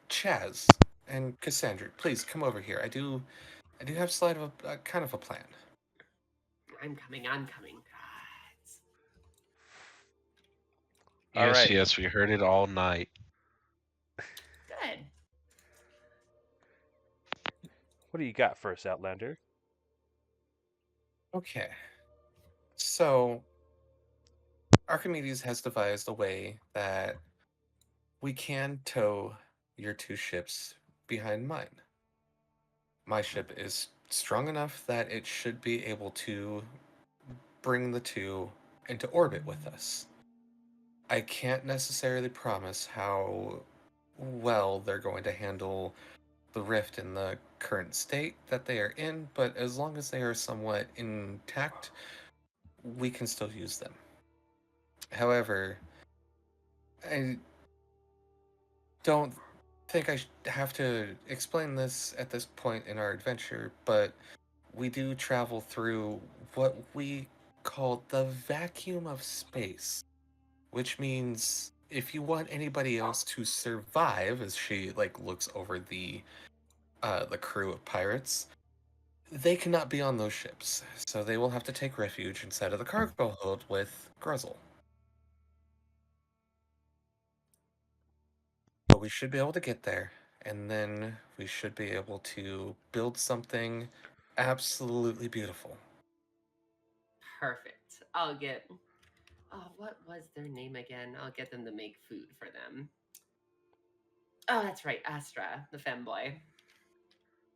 D: Chazz and Cassandra, please come over here. I do have slight of a kind of a plan.
C: I'm coming. God.
I: All right.
F: Yes, we heard it all night.
C: Good.
I: What do you got for us, Outlander?
D: Okay. So, Archimedes has devised a way that we can tow your two ships behind mine. My ship is strong enough that it should be able to bring the two into orbit with us. I can't necessarily promise how well they're going to handle the rift in the current state that they are in, but as long as they are somewhat intact, we can still use them. However, I don't think I have to explain this at this point in our adventure, but we do travel through what we call the vacuum of space, which means if you want anybody else to survive, as she like looks over the crew of pirates, they cannot be on those ships, so they will have to take refuge inside of the cargo hold with Gruzzle. But we should be able to get there, and then we should be able to build something absolutely beautiful.
C: Perfect. I'll get. Oh, what was their name again? I'll get them to make food for them. Oh, that's right, Astra, the femboy.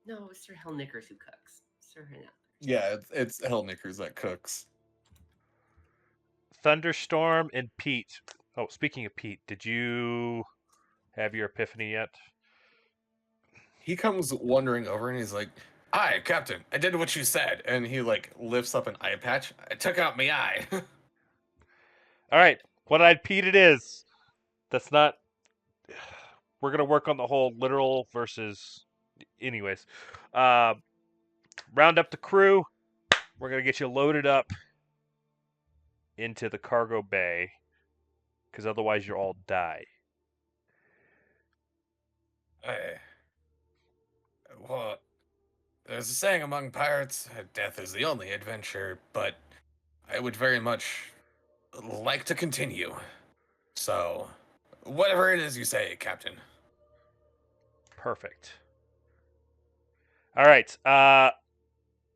C: No, it's Sir Hellnickers who cooks. Sir Hellnickers.
D: Yeah, it's Hellnickers that cooks.
I: Thunderstorm and Pete. Oh, speaking of Pete, did you have your epiphany yet?
D: He comes wandering over and he's like, "Hi, Captain, I did what you said." And he like lifts up an eye patch. "I took out my eye."
I: All right, one-eyed Pete it is. That's not. We're gonna work on the whole literal versus. Anyways, round up the crew. We're gonna get you loaded up into the cargo bay, because otherwise you'll all die.
D: Well, there's a saying among pirates, death is the only adventure, but I would very much like to continue. So, whatever it is you say, Captain.
I: Perfect. All right.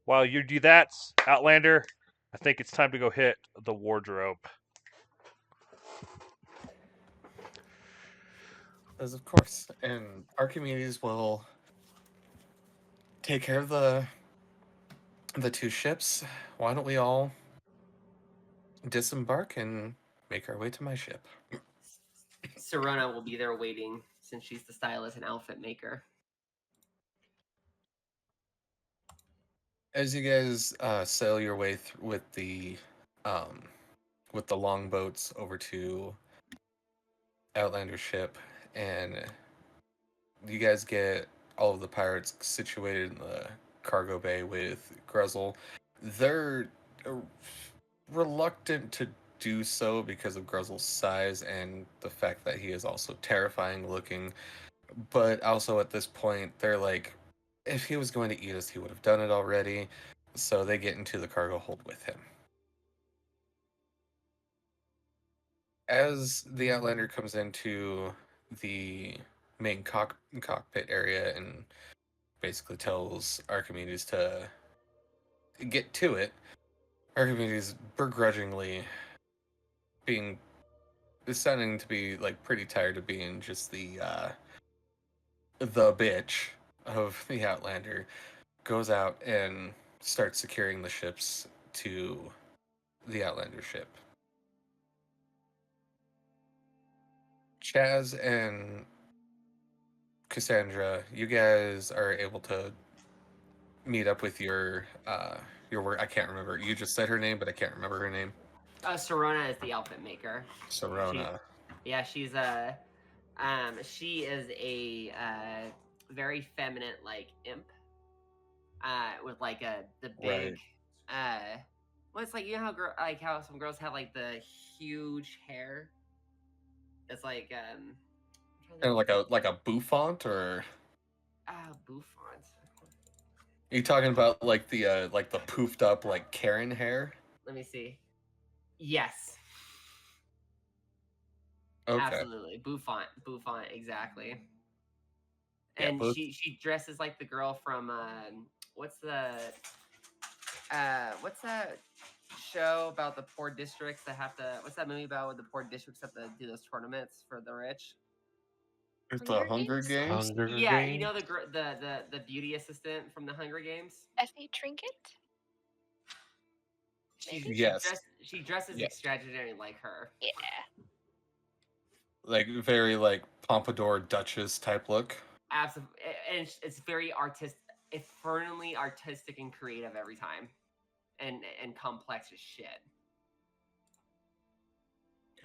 I: While you do that, Outlander, I think it's time to go hit the wardrobe.
D: As of course, and Archimedes will take care of the two ships. Why don't we all disembark and make our way to my ship?
C: Serena will be there waiting since she's the stylist and outfit maker.
D: As you guys sail your way with the longboats over to Outlander ship, and you guys get all of the pirates situated in the cargo bay with Gruzzle. They're reluctant to do so because of Gruzzle's size and the fact that he is also terrifying looking. But also at this point, they're like, if he was going to eat us, he would have done it already. So they get into the cargo hold with him. As the Outlander comes into the main cockpit area and basically tells Archimedes to get to it, Archimedes begrudgingly sounding to be like pretty tired of being just the bitch of the Outlander, goes out and starts securing the ships to the Outlander ship. Chazz and Cassandra, you guys are able to meet up with your work. I can't remember. You just said her name, but I can't remember her name.
C: Sorona is the outfit maker.
D: Sorona.
C: She's she is a very feminine like imp. With like the big well, it's like, you know how some girls have like the huge hair. It's like
D: And like a bouffant, or
C: bouffant.
D: are you talking about like the poofed up like Karen hair?
C: Let me see. Yes.
D: Okay.
C: Absolutely. Bouffant, exactly.
D: Yeah,
C: And she dresses like the girl from what's that show about the poor districts that have to, what's that movie about with the poor districts have to do those tournaments for the rich?
D: It's the Hunger Games.
C: Yeah, you know the beauty assistant from the Hunger Games?
B: Effie Trinket?
C: She dresses extraordinary like her.
B: Yeah.
D: Like very like pompadour Duchess type look.
C: Absolutely, and it's very infernally artistic and creative every time, and complex as shit.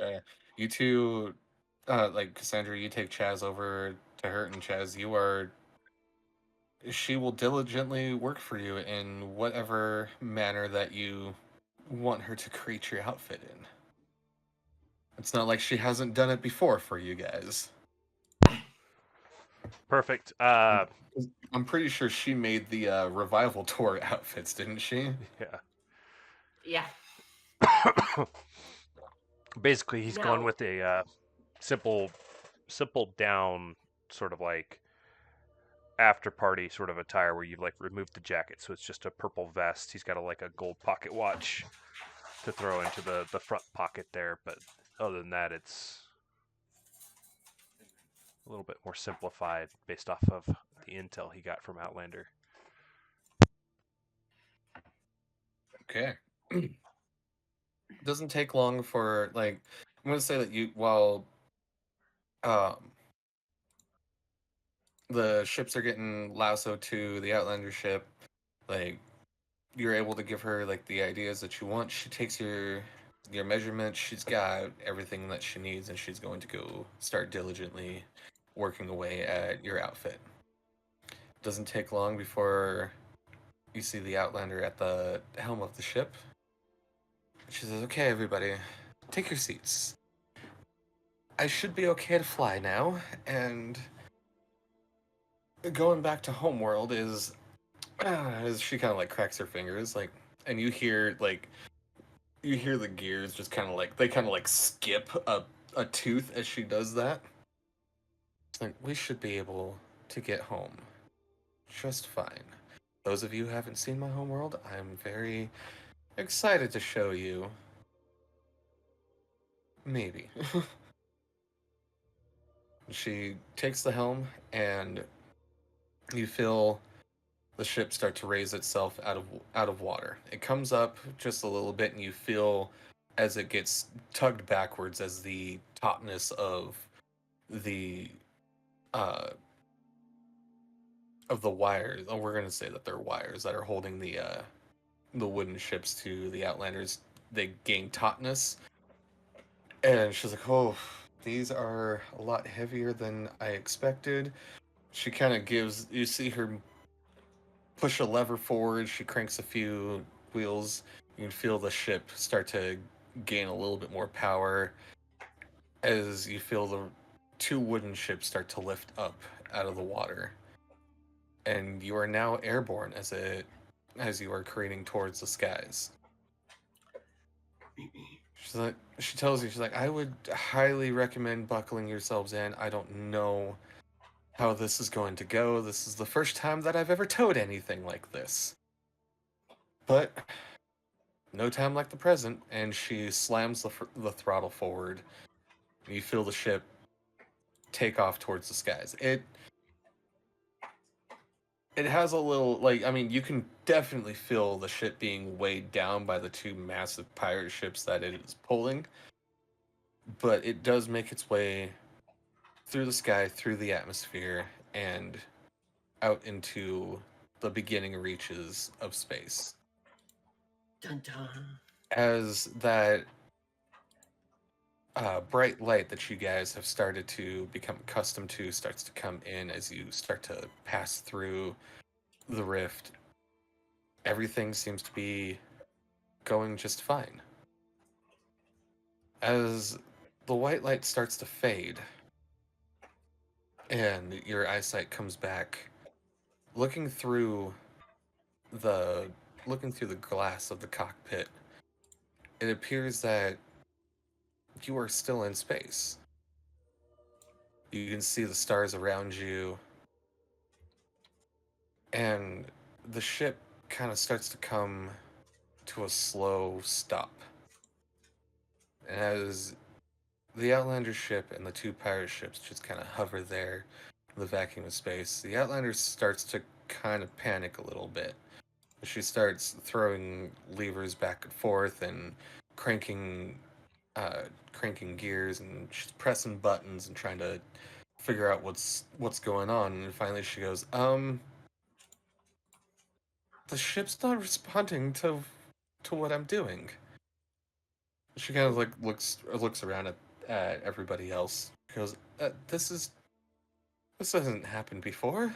D: Okay, you two, like Cassandra, you take Chazz over to her, and Chazz, she will diligently work for you in whatever manner that you want her to create your outfit in. It's not like she hasn't done it before for you guys.
I: Perfect.
D: I'm pretty sure she made the revival tour outfits, didn't she?
C: Yeah.
I: Basically, he's going with a simple down sort of like after party sort of attire where you've like removed the jacket, so it's just a purple vest. He's got a gold pocket watch to throw into the front pocket there, but other than that, it's a little bit more simplified based off of the intel he got from Outlander.
D: Okay. Doesn't take long for, like, I'm gonna say that while the ships are getting lassoed to the Outlander ship, like, you're able to give her like the ideas that you want. She takes your measurements. She's got everything that she needs, and she's going to go start diligently working away at your outfit. Doesn't take long before you see the Outlander at the helm of the ship. She says, "Okay, everybody, take your seats. I should be okay to fly now, and going back to Homeworld is..." As she kind of like cracks her fingers, like, and you hear the gears just kind of like skip a tooth as she does that. It's like, we should be able to get home just fine. Those of you who haven't seen my homeworld, I'm very excited to show you. Maybe. She takes the helm, and you feel the ship start to raise itself out of water. It comes up just a little bit, and you feel as it gets tugged backwards as the tautness of the wires. Oh, we're gonna say that they're wires that are holding the wooden ships to the Outlanders. They gain tautness, and she's like, "Oh, these are a lot heavier than I expected. She kind of gives. You see her push a lever forward. She cranks a few wheels. You can feel the ship start to gain a little bit more power as you feel the two wooden ships start to lift up out of the water. And you are now airborne as you are careening towards the skies. She tells you, she's like, I would highly recommend buckling yourselves in. I don't know how this is going to go. This is the first time that I've ever towed anything like this. But no time like the present, and she slams the throttle forward. You feel the ship take off towards the skies. It has a little, like, I mean, you can definitely feel the ship being weighed down by the two massive pirate ships that it is pulling, but it does make its way through the sky, through the atmosphere, and out into the beginning reaches of space.
C: Dun dun.
D: As that bright light that you guys have started to become accustomed to starts to come in as you start to pass through the rift, everything seems to be going just fine. As the white light starts to fade and your eyesight comes back, looking through the glass of the cockpit, it appears that you are still in space. You can see the stars around you, and the ship kind of starts to come to a slow stop. And as the Outlander ship and the two pirate ships just kind of hover there in the vacuum of space, the Outlander starts to kind of panic a little bit. She starts throwing levers back and forth and cranking gears, and she's pressing buttons and trying to figure out what's going on. And finally she goes, the ship's not responding to what I'm doing. She kind of like looks around at everybody else. She goes, this hasn't happened before.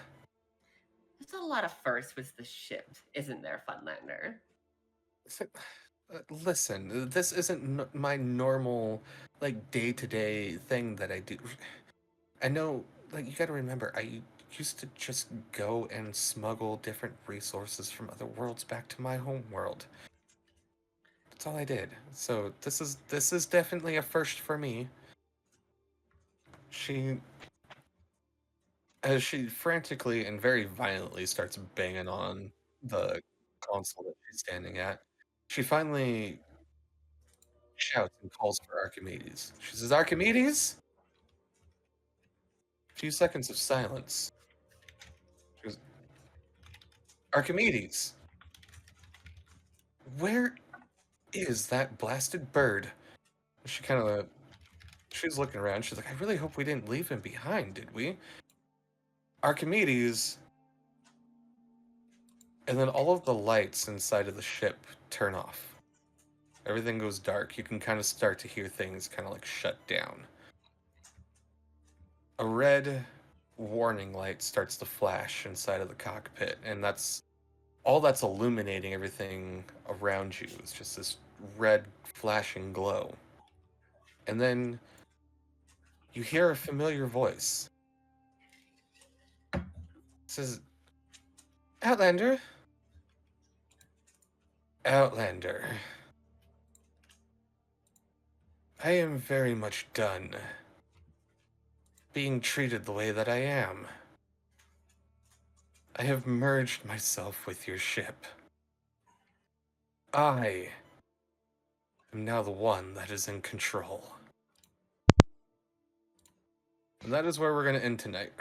C: There's a lot of firsts with the ship, isn't there, Funlander?
D: Listen, this isn't my normal, like, day-to-day thing that I do. I know, like, you gotta remember, I used to just go and smuggle different resources from other worlds back to my home world. That's all I did. So this is definitely a first for me. As she frantically and very violently starts banging on the console that she's standing at, she finally shouts and calls for Archimedes. She says, Archimedes? A few seconds of silence. She goes, Archimedes, where is that blasted bird? She's looking around. She's like, I really hope we didn't leave him behind, did we? Archimedes. And then all of the lights inside of the ship turn off. Everything goes dark. You can kind of start to hear things kind of like shut down. A red warning light starts to flash inside of the cockpit, and that's all that's illuminating everything around you. It's just this red flashing glow. And then you hear a familiar voice. It says, Outlander. Outlander. I am very much done being treated the way that I am. I have merged myself with your ship. I am now the one that is in control. And that is where we're going to end tonight.